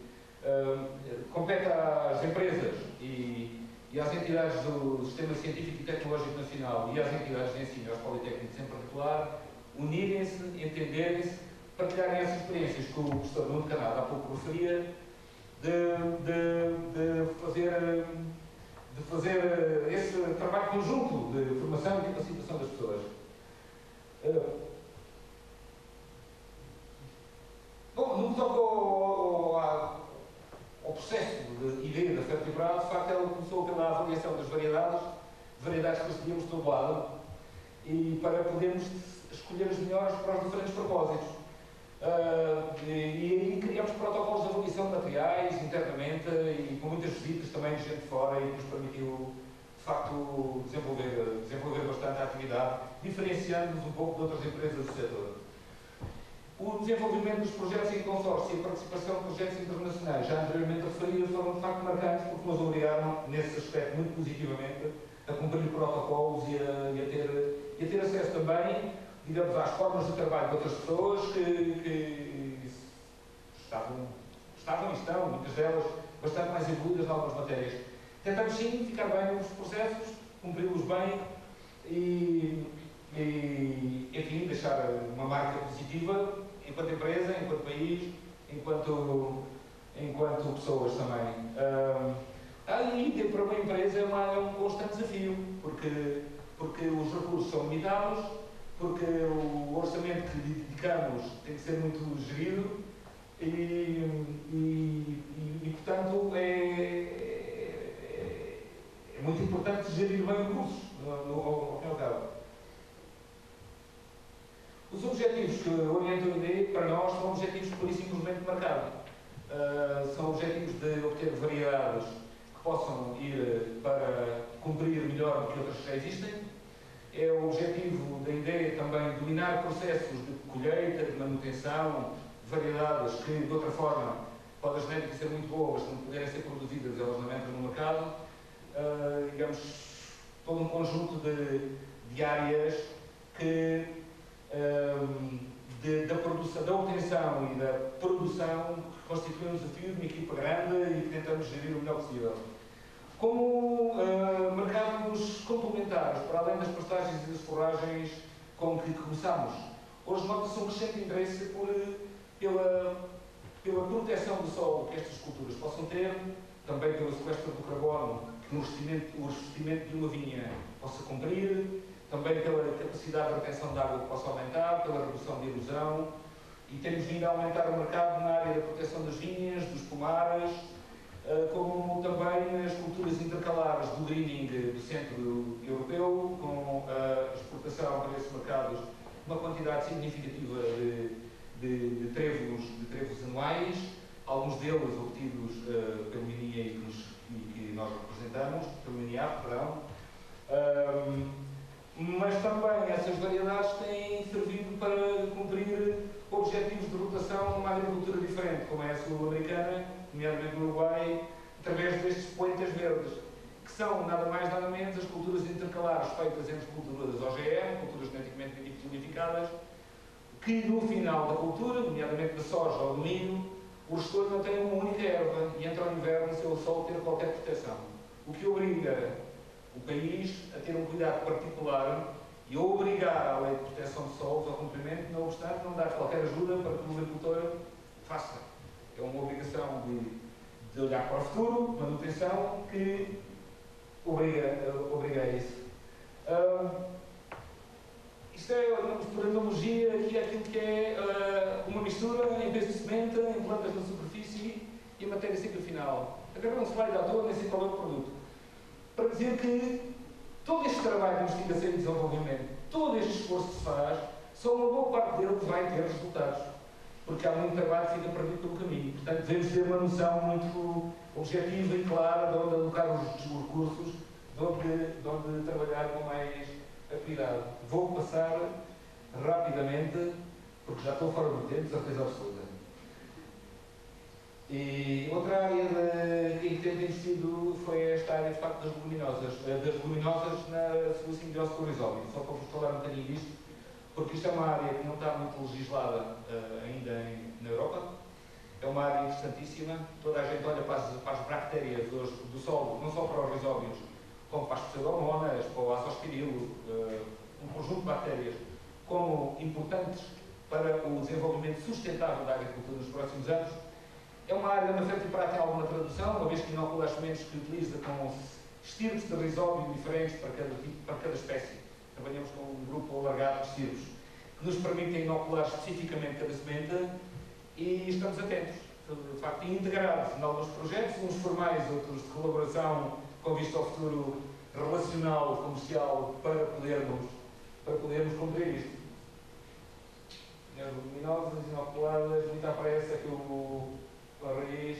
compete às empresas e às entidades do Sistema Científico e Tecnológico Nacional e às entidades de ensino, aos politécnicos em particular, unirem-se, entenderem-se, partilharem essas experiências que o professor Nuno Canada há pouco referia, de fazer esse trabalho conjunto de formação e capacitação das pessoas. Bom, no que toca ao processo de ideia da Fertibral, de facto ela começou pela avaliação das variedades que escolhemos de todo lado, e para podermos escolher as melhores para os diferentes propósitos. E aí criamos protocolos de avaliação de materiais internamente e com muitas visitas também de gente de fora, e que nos permitiu, de facto, desenvolver bastante a atividade, diferenciando-nos um pouco de outras empresas do setor. O desenvolvimento dos projetos em consórcio e a participação em projetos internacionais, já anteriormente referidos, foram de facto marcantes porque nos obrigaram, nesse aspecto muito positivamente, a cumprir protocolos e a ter acesso também, digamos, às formas de trabalho de outras pessoas que estavam e estão, muitas delas, bastante mais evoluídas em algumas matérias. Tentamos sim ficar bem nos processos, cumpri-los bem e, enfim, deixar uma marca positiva enquanto empresa, enquanto país, enquanto pessoas também. E para uma empresa é um constante desafio, porque os recursos são limitados, porque o orçamento que lhe dedicamos tem que ser muito gerido e portanto, é muito importante gerir bem recursos, ao fim e ao cabo. Os objetivos que orientam a ideia, para nós, são objetivos por simplesmente de mercado. São objetivos de obter variedades que possam ir para cumprir melhor do que outras que já existem. É o objetivo da ideia também dominar processos de colheita, de manutenção, de variedades que, de outra forma, pode a genética ser muito boa, mas se não puderem ser produzidas, elas não entram no mercado. Digamos, todo um conjunto de áreas que da obtenção e da produção constitui um desafio de uma equipa grande e que tentamos gerir o melhor possível. Como mercados complementares, para além das pastagens e das forragens com que começamos, hoje nota-se um crescente interesse pela proteção do solo que estas culturas possam ter, também pelo sequestro do carbono que o revestimento de uma vinha possa cumprir, também pela capacidade de retenção de água que possa aumentar, pela redução de erosão, e temos vindo a aumentar o mercado na área da proteção das vinhas, dos pomares, como também as culturas intercalares do greening do centro europeu, com a exportação para esses mercados de uma quantidade significativa de trevos anuais, alguns deles obtidos pelo INIA e que nós representamos, pelo INIAF, perdão. Mas também essas variedades têm servido para cumprir objetivos de rotação numa agricultura diferente, como é a sul-americana, nomeadamente no Uruguai, através destes poentes verdes, que são nada mais nada menos as culturas intercalares feitas entre culturas OGM, culturas geneticamente modificadas, que no final da cultura, nomeadamente da soja ou do milho, o gestor não tem uma única erva e entra ao inverno sem o solo ter qualquer proteção, o que obriga o país a ter um cuidado particular e a obrigar a lei de proteção de solos ao cumprimento, não obstante não dar qualquer ajuda para que o agricultor faça. É uma obrigação de olhar para o futuro, manutenção, que obriga a isso. Isto é, por analogia, aqui é aquilo que é uma mistura em vez de semente, em plantas na superfície e a matéria seca final. Agora não se vai dar toda, nem sei qual é o produto. Para dizer que todo este trabalho de investigação e desenvolvimento, todo este esforço que se faz, só uma boa parte dele vai ter resultados, porque há muito trabalho que fica perdido pelo caminho. Portanto, devemos ter uma noção muito objetiva e clara de onde alocar os recursos, de onde trabalhar com mais cuidado. Vou passar rapidamente, porque já estou fora do tempo, certeza absoluta. E outra área em que temos investido foi esta área, de facto, das leguminosas na sua simbiose com o rizóbio. Só para vos falar um bocadinho disto, porque isto é uma área que não está muito legislada ainda na Europa. É uma área interessantíssima. Toda a gente olha para as bactérias do solo, não só para os rizóbios, como para as pseudomonas, para o azospirilo, um conjunto de bactérias, como importantes para o desenvolvimento sustentável da agricultura nos próximos anos. É uma área onde a Fertiprat tem alguma tradução, uma vez que inocula as sementes que utiliza com estirpes de rizóbio diferentes para cada espécie. Trabalhamos com um grupo alargado de estirpes que nos permitem inocular especificamente cada semente e estamos atentos, de facto, integrados em alguns projetos, uns formais, outros de colaboração com vista ao futuro relacional, comercial, para podermos cumprir isto. As leguminosas inoculadas, muita pressa que a raiz.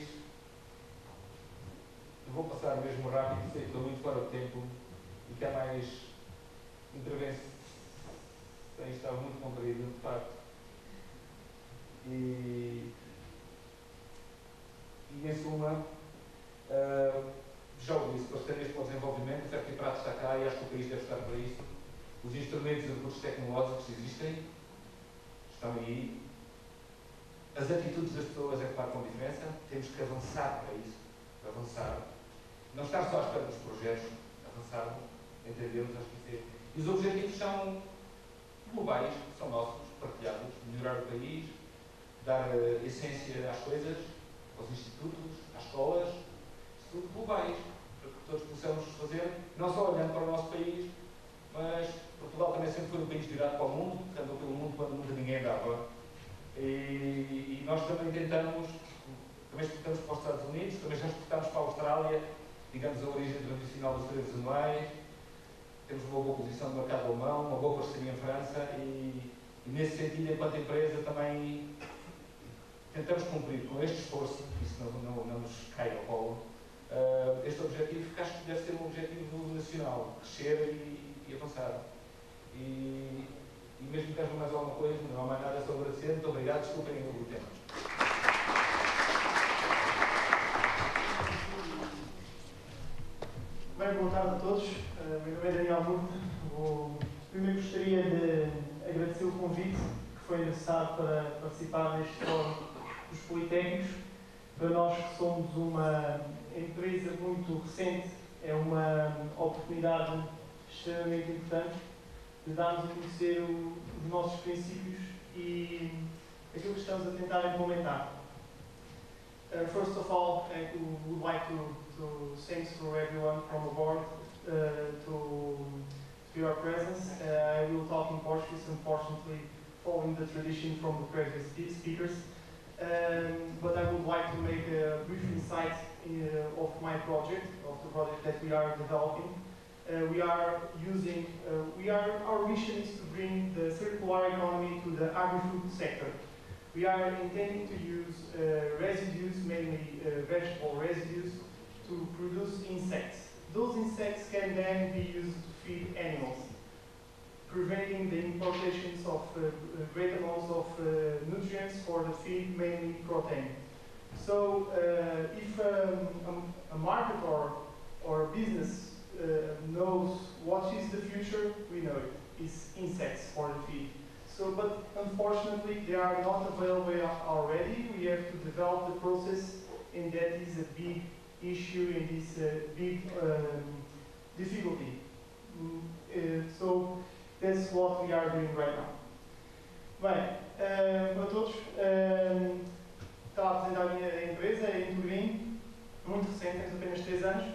Eu vou passar mesmo rápido, sei que estou muito fora de tempo e que há mais intervenções, está muito comprido, de facto. E em suma, já o disse, parcerias para o desenvolvimento, o Fertiprat está cá e acho que o país deve estar para isso. Os instrumentos e recursos tecnológicos existem, estão aí. As atitudes das pessoas é que marcam diferença, temos que avançar para isso, avançar. Não estar só à espera dos projetos, avançar, entendermos, acho que isso é. E os objetivos são globais, são nossos, partilhados, melhorar o país, dar essência às coisas, aos institutos, às escolas, tudo globais, para que todos possamos fazer, não só olhando para o nosso país, mas Portugal também sempre foi um país virado para o mundo, que andou pelo mundo quando nunca ninguém andava. E nós também tentamos, também exportamos para os Estados Unidos, também já exportamos para a Austrália, digamos a origem tradicional dos três anuais, temos uma boa posição no mercado alemão, uma boa parceria em França e nesse sentido, enquanto empresa, também tentamos cumprir com este esforço, que isso não nos cai ao colo, este objetivo, que acho que deve ser um objetivo nacional, crescer e avançar. E mesmo que haja mais alguma coisa, não há mais nada a só agradecer. Muito obrigado, desculpem o tempo. Bem, boa tarde a todos. Meu nome é Daniel Murta. Primeiro gostaria de agradecer o convite que foi endereçado para participar neste fórum dos Politécnicos. Para nós que somos uma empresa muito recente, é uma oportunidade extremamente importante de darmos a conhecer os nossos princípios e aquilo que estamos a tentar implementar. First of all, I would like to thank for everyone from aboard to your presence. I will talk in Portuguese, unfortunately, following the tradition from the previous speakers. But I would like to make a brief insight of my project, of the project that we are developing. Our mission is to bring the circular economy to the agri-food sector. We are intending to use residues, mainly vegetable residues, to produce insects. Those insects can then be used to feed animals, preventing the importations of great amounts of nutrients for the feed, mainly protein. So if a market or a business knows what is the future, we know it. It's insects for the feed. So, but unfortunately, they are not available already. We have to develop the process, and that is a big issue and is a big difficulty. So that's what we are doing right now. Bem, para todos, estava a apresentar a minha empresa, a Inturim, muito recente, temos apenas 3 anos,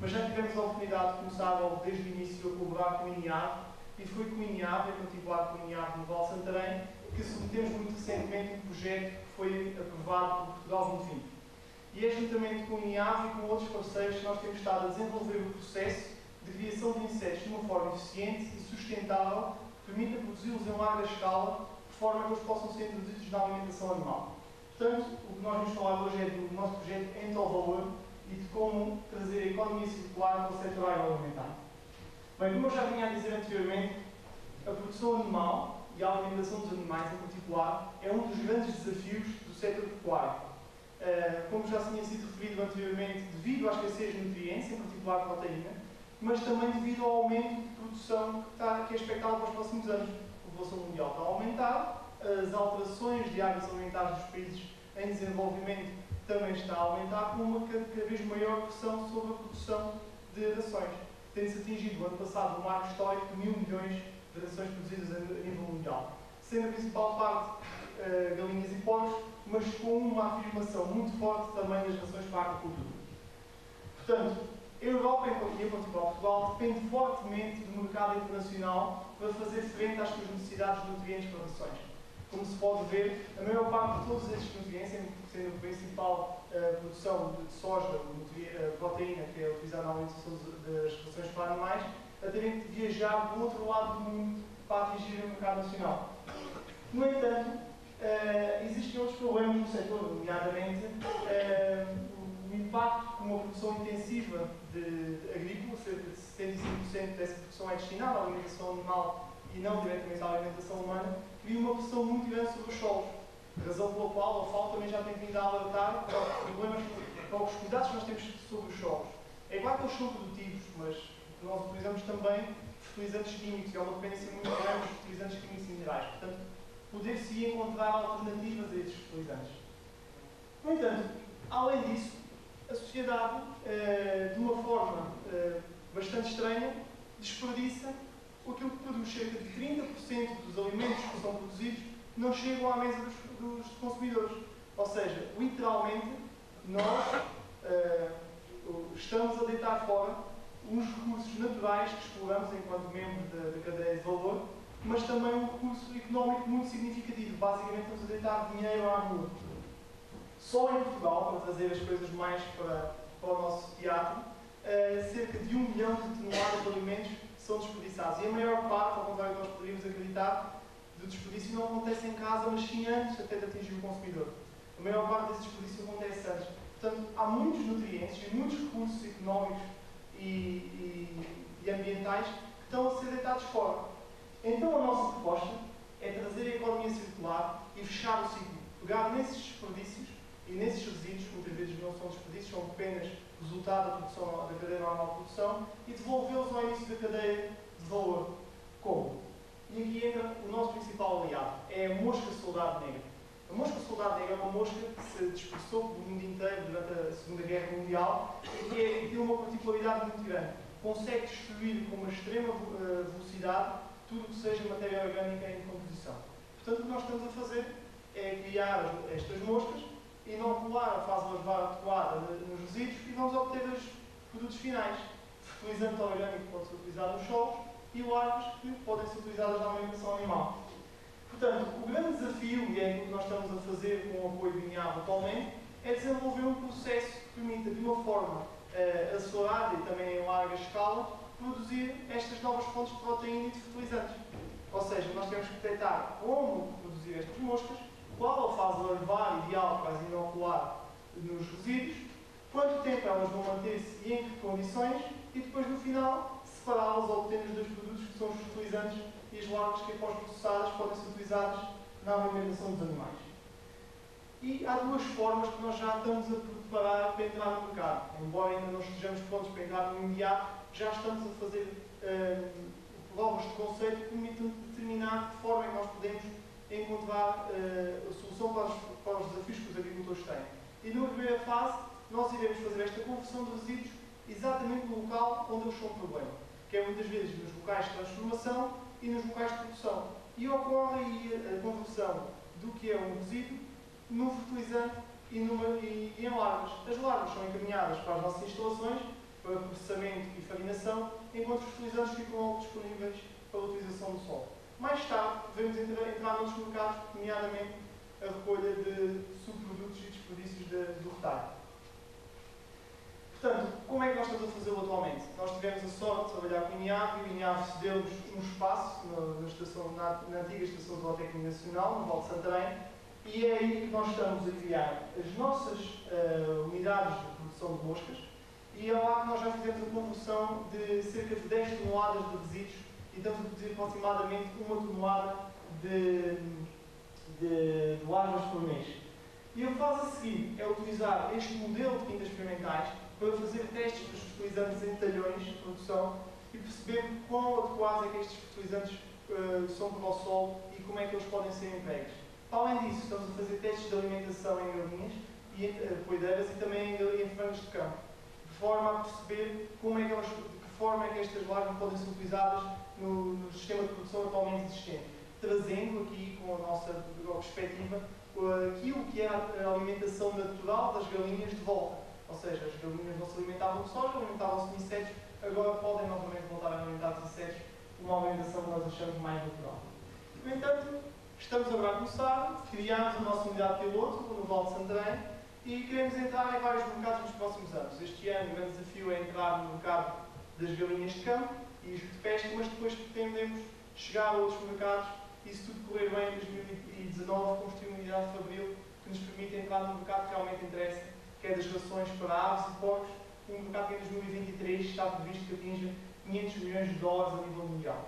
mas já tivemos a oportunidade de começar logo desde o início a colaborar com o INEAV, e foi com o INEAV, eu estive lá com o INEAV no Val Santarém, que submetemos muito recentemente um projeto que foi aprovado por Portugal 2020. E é juntamente com o INEAV e com outros parceiros que nós temos estado a desenvolver o processo de criação de insetos de uma forma eficiente e sustentável, que permitem produzi-los em larga escala, de forma que eles possam ser introduzidos na alimentação animal. Portanto, o que nós vamos falar hoje é do nosso projeto Entovalor e de como trazer a economia circular para o setor agroalimentar. Bem, como eu já vinha a dizer anteriormente, a produção animal e a alimentação dos animais em particular é um dos grandes desafios do setor pecuário. Como já tinha sido referido anteriormente, devido à escassez de nutrientes, em particular proteína, mas também devido ao aumento de produção que é expectável para os próximos anos. A população mundial está a aumentar, as alterações de hábitos alimentares dos países em desenvolvimento também está a aumentar, com uma cada vez maior pressão sobre a produção de rações. Tendo-se atingido, no ano passado, um marco histórico de 1.000 milhões de rações produzidas a nível mundial. Sendo a principal parte galinhas e porcos, mas com uma afirmação muito forte também das rações para a agricultura. Portanto, a Europa, e em particular Portugal, depende fortemente do mercado internacional para fazer frente às suas necessidades de nutrientes para rações. Como se pode ver, a maior parte de todos estes nutrientes, sendo a principal produção de soja, proteína, que é utilizada na alimentação das rações para animais, a terem que viajar do outro lado do mundo para atingir o mercado nacional. No entanto, existem outros problemas no setor, nomeadamente o impacto que uma produção intensiva de agrícola, cerca de 75% dessa produção é destinada à alimentação animal e não diretamente à alimentação humana, cria uma pressão muito grande sobre os solos, razão pela qual a FAO também já tem vindo a alertar para os problemas, para os cuidados que nós temos sobre os solos. É claro que eles são produtivos, mas nós utilizamos também fertilizantes químicos e há uma dependência muito grande dos fertilizantes químicos e minerais. Portanto, poder-se encontrar alternativas a esses fertilizantes. No entanto, além disso, a sociedade, de uma forma bastante estranha, desperdiça aquilo que produz. Cerca de 30% dos alimentos que são produzidos não chegam à mesa dos consumidores. Ou seja, literalmente, nós estamos a deitar fora uns recursos naturais que exploramos enquanto membro da cadeia de valor, mas também um recurso económico muito significativo. Basicamente, estamos a deitar dinheiro à rua. Só em Portugal, para trazer as coisas mais para o nosso teatro, cerca de 1 milhão de toneladas de alimentos são desperdiçados. E a maior parte, ao contrário do que nós poderíamos acreditar, do desperdício não acontece em casa, mas sim antes até de atingir o consumidor. A maior parte desse desperdício acontece antes. Portanto, há muitos nutrientes e muitos recursos económicos e ambientais que estão a ser deitados fora. Então, a nossa proposta é trazer a economia circular e fechar o ciclo. Pegar nesses desperdícios e nesses resíduos, muitas vezes não são desperdícios, são apenas resultado da produção, da cadeia normal de produção, e devolvê-los ao início da cadeia de valor. Como? E aqui entra o nosso principal aliado, é a mosca soldado negra. A mosca soldado negra é uma mosca que se dispersou pelo mundo inteiro durante a Segunda Guerra Mundial e que tem uma particularidade muito grande. Consegue destruir com uma extrema velocidade tudo o que seja matéria orgânica em composição. Portanto, o que nós estamos a fazer é criar estas moscas, inocular a fase larvar adequada nos resíduos e vamos obter os produtos finais. Fertilizante orgânico que pode ser utilizado nos solos e larvas que podem ser utilizadas na alimentação animal. Portanto, o grande desafio, e é aquilo que nós estamos a fazer com o apoio do INIAV atualmente, é desenvolver um processo que permita, de uma forma acelerada e também em larga escala, produzir estas novas fontes de proteína e de fertilizantes. Ou seja, nós temos que detectar como produzir estas moscas, qual a fase larvar ideal para as inocular nos resíduos, quanto tempo elas vão manter-se e em que condições, e depois, no final, separá-las obtendo os dois produtos que são os fertilizantes e as larvas que, após processadas, podem ser utilizadas na alimentação dos animais. E há duas formas que nós já estamos a preparar para entrar no mercado. Embora ainda não estejamos prontos para entrar no imediato, já estamos a fazer provas de conceito que permitem determinar de que forma é que nós podemos encontrar a solução para os desafios que os agricultores têm. E numa primeira fase, nós iremos fazer esta conversão de resíduos exatamente no local onde eles são um problema, que é muitas vezes nos locais de transformação e nos locais de produção. E ocorre aí a conversão do que é um resíduo num fertilizante e em larvas. As larvas são encaminhadas para as nossas instalações, para processamento e farinação, enquanto os fertilizantes ficam logo disponíveis para a utilização do solo. Mais tarde, devemos entrar noutros mercados, nomeadamente a recolha de subprodutos e desperdícios do retalho. Portanto, como é que nós estamos a fazê-lo atualmente? Nós tivemos a sorte de trabalhar com o INIAV e o INIAV cedeu-nos um espaço na antiga Estação de Zootecnia Nacional, no Val de Santarém, e é aí que nós estamos a criar as nossas unidades de produção de moscas, e é lá que nós já fizemos a conversão de cerca de 10 toneladas de resíduos e estamos a produzir aproximadamente 1 tonelada de larvas por mês. E a fase a seguir é utilizar este modelo de quintas experimentais para fazer testes dos fertilizantes em talhões de produção e perceber quão adequados é que estes fertilizantes são para o solo e como é que eles podem ser empregues. Além disso, estamos a fazer testes de alimentação em galinhas e poedeiras e também em frangos de campo, de forma a perceber de que forma é que estas larvas podem ser utilizadas no sistema de produção atualmente existente, trazendo aqui, com a nossa perspectiva, aquilo que é a alimentação natural das galinhas de volta. Ou seja, as galinhas não se alimentavam de soja, alimentavam-se de insetos, agora podem novamente voltar a alimentar-se de insetos, uma alimentação que nós achamos mais natural. No entanto, estamos agora a começar, criámos a nossa unidade piloto no Val de Santarém e queremos entrar em vários mercados nos próximos anos. Este ano o grande desafio é entrar no mercado das galinhas de campo e de pesca, mas depois pretendemos chegar a outros mercados e, se tudo correr bem, em 2019 construir uma unidade fabril que nos permite entrar no mercado que realmente interessa, que é das rações para aves e porcos, um mercado que em 2023 está previsto que atinja 500 milhões de dólares a nível mundial.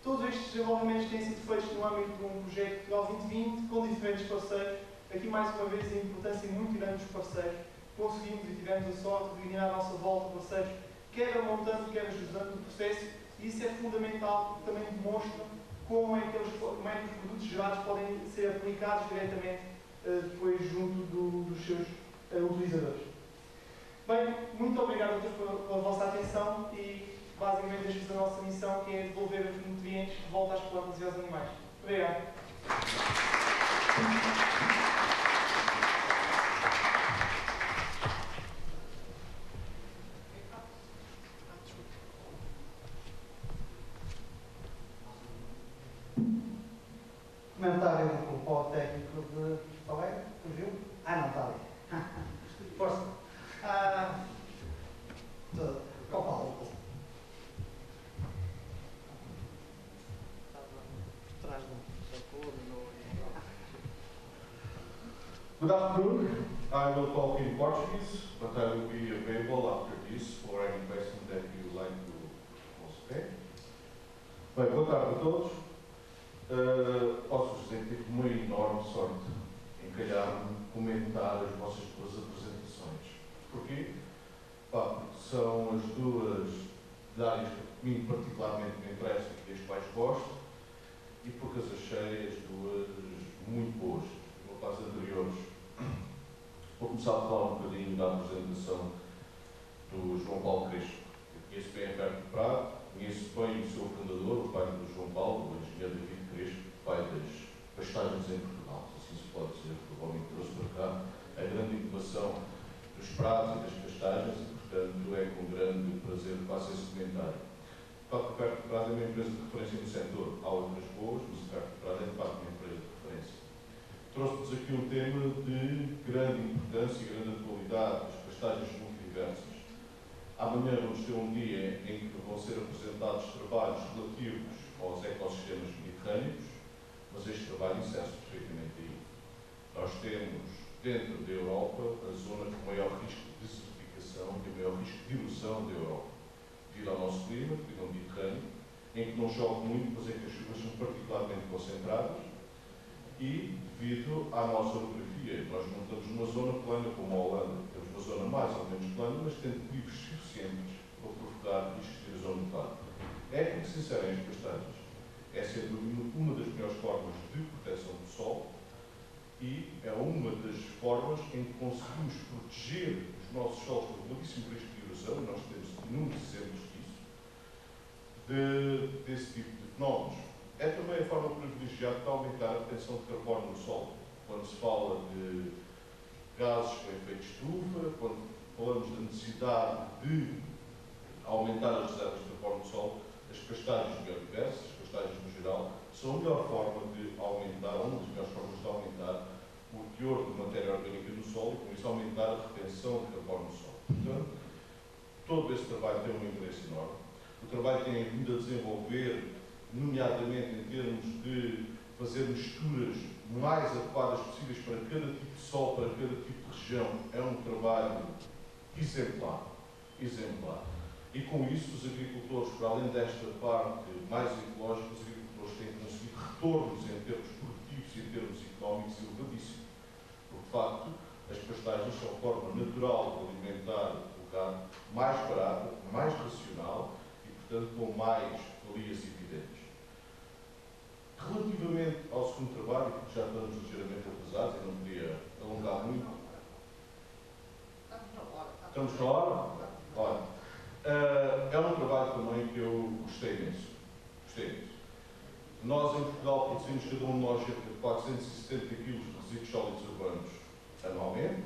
Todos estes desenvolvimentos têm sido feitos no âmbito de um projeto Portugal 2020 com diferentes parceiros. Aqui, mais uma vez, a importância muito grande dos parceiros. Conseguimos e tivemos a sorte de ganhar à nossa volta parceiros, quer montando, quer ajudando no processo, e isso é fundamental, porque também demonstra como é que os produtos gerados podem ser aplicados diretamente depois junto dos seus utilizadores. Bem, muito obrigado a todos pela vossa atenção e basicamente deixo-vos a nossa missão, que é devolver os nutrientes de volta às plantas e aos animais. Obrigado. Comentário do pó técnico de Palmeira, fugiu? Não está ali. Força. Paulo. Good afternoon. I will talk in Portuguese, but I will be available after this for any question that you would like to ask. Okay? Bem, boa tarde a todos. Posso dizer que tive uma enorme sorte em calhar-me comentar as vossas duas apresentações. Porquê? Porque são as duas áreas que a mim particularmente me interessam e das quais gosto, e porque as achei as duas muito boas, no caso anteriores. Vou começar a falar um bocadinho da apresentação do João Paulo Crespo. Eu conheço bem a Perto de Prado, conheço bem o seu fundador, o pai do João Paulo, o engenheiro David Crespo, pai das pastagens em Portugal, assim se pode dizer, provavelmente trouxe para cá a grande inovação dos prados e das pastagens e, portanto, é com grande prazer que faço esse comentário. De facto, a Perto de Prado é uma empresa de referência no setor. Há outras boas, mas a Perto de Prado é, de facto, uma empresa de referência. Trouxe-vos aqui um tema de grande importância e grande atualidade, as pastagens multidiversas. Amanhã vamos ter um dia em que vão ser apresentados trabalhos relativos aos ecossistemas mediterrâneos, mas este trabalho insere-se perfeitamente aí. Nós temos, dentro da Europa, a zona com maior risco de desertificação e o maior risco de erosão da Europa, devido ao nosso clima, devido ao Mediterrâneo, em que não chove muito, mas em que as chuvas são particularmente concentradas, e devido à nossa orografia. Nós não estamos numa zona plana como a Holanda, temos uma zona mais ou menos plana, mas tem declives suficientes para provocar riscos de erosão notável. É como se inserem as pastagens. É, sem dúvida, uma das melhores formas de proteção do solo e é uma das formas em que conseguimos proteger os nossos solos do elevadíssimo risco de erosão, e nós temos inúmeros exemplos disso, desse tipo de fenómenos. É também a forma privilegiada de aumentar a retenção de carbono no solo. Quando se fala de gases com efeito estufa, quando falamos da necessidade de aumentar as reservas de carbono no solo, as pastagens biodiversas, as pastagens no geral, são a melhor forma de aumentar, uma das melhores formas de aumentar o teor de matéria orgânica no solo e, com isso, aumentar a retenção de carbono no solo. Portanto, todo esse trabalho tem um interesse enorme. o trabalho que tem vindo a desenvolver, nomeadamente em termos de fazer misturas mais adequadas possíveis para cada tipo de solo, para cada tipo de região, é um trabalho exemplar. E com isso, os agricultores, para além desta parte mais ecológica, os agricultores têm conseguido retornos em termos produtivos e em termos económicos elevadíssimos. Porque, de facto, as pastagens são a forma natural de alimentar o gado mais barata, mais racional e, portanto, com mais valias evidentes. Relativamente ao segundo trabalho, porque já estamos ligeiramente atrasados e não queria alongar muito. Estamos na hora? Olha, é um trabalho também que eu gostei imenso. Nós, em Portugal, produzimos cada um de nós cerca de 470 kg de resíduos sólidos urbanos anualmente.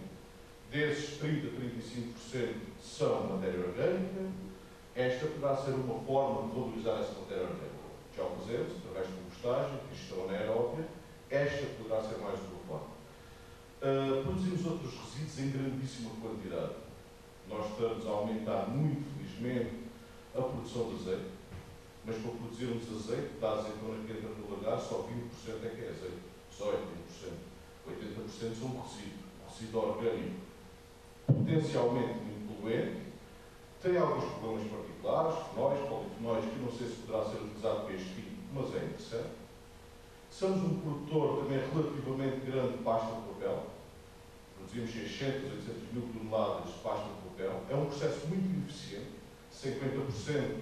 Desses, 30 a 35% são matéria orgânica. Esta poderá ser uma forma de valorizar essa matéria orgânica. Já o fazemos, através de compostagem, digestão anaeróbia. Esta poderá ser mais uma forma. Produzimos outros resíduos em grandíssima quantidade. Nós estamos a aumentar muito, felizmente, a produção de azeite, mas para produzirmos azeite, da azeitona que entra no lagar, só 20% é que é azeite, só 80%. 80% são resíduo orgânico, potencialmente muito poluente, tem alguns problemas particulares, fenóis, polifenóis, que não sei se poderá ser utilizado para este fim, mas é interessante. Somos um produtor também relativamente grande de pasta de papel. Produzimos 600, 800 mil toneladas de pasta de papel. É um processo muito ineficiente. 50%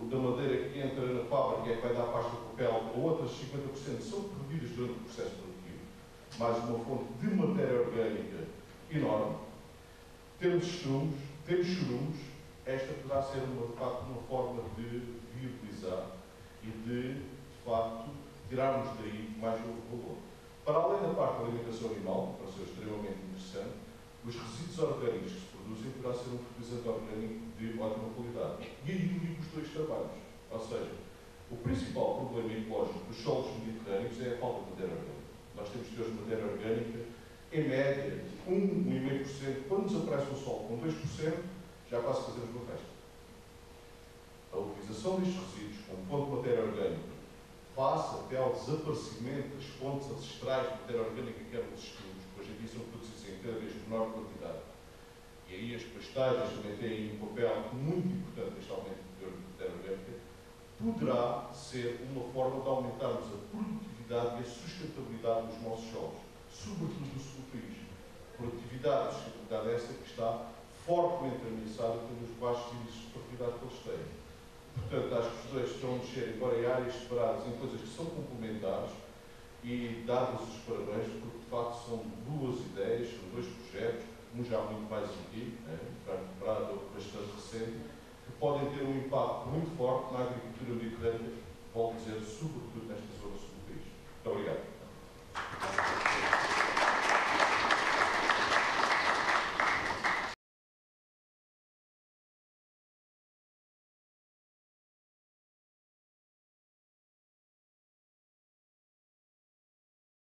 da madeira que entra na fábrica é que vai dar pasta de papel, ou outras 50% são perdidas durante o processo produtivo. Mais uma fonte de matéria orgânica enorme. Temos estrumos, temos churumes. Esta poderá ser, de facto, uma forma de viabilizar e de facto, tirarmos daí mais valor. Para além da parte da alimentação animal, que pareceu extremamente interessante, os resíduos orgânicos que se produzem poderá ser um fertilizante orgânico de ótima qualidade. E aí unimos os dois trabalhos. Ou seja, o principal problema ecológico dos solos mediterrâneos é a falta de matéria orgânica. Nós temos hoje matéria orgânica, em média, 1,5%. Quando nos aparece um solo com 2%, já quase fazemos uma festa. A utilização destes resíduos como fonte de matéria orgânica face até ao desaparecimento das fontes ancestrais de matéria orgânica que eram os estudos, que hoje em dia são produzidos em cada vez menor quantidade. E aí as pastagens também têm um papel muito importante neste aumento de matéria orgânica, poderá ser uma forma de aumentarmos a produtividade e a sustentabilidade dos nossos solos, sobretudo do sul do país. Produtividade e sustentabilidade essa que está fortemente ameaçada pelos baixos índices de fertilidade que eles têm. Portanto, acho que os dois estão a mexer embora em áreas separadas, em coisas que são complementares e dar-vos os parabéns, porque de facto são duas ideias, são dois projetos, um já muito mais antigo, para outro bastante recente, que podem ter um impacto muito forte na agricultura mediterrânea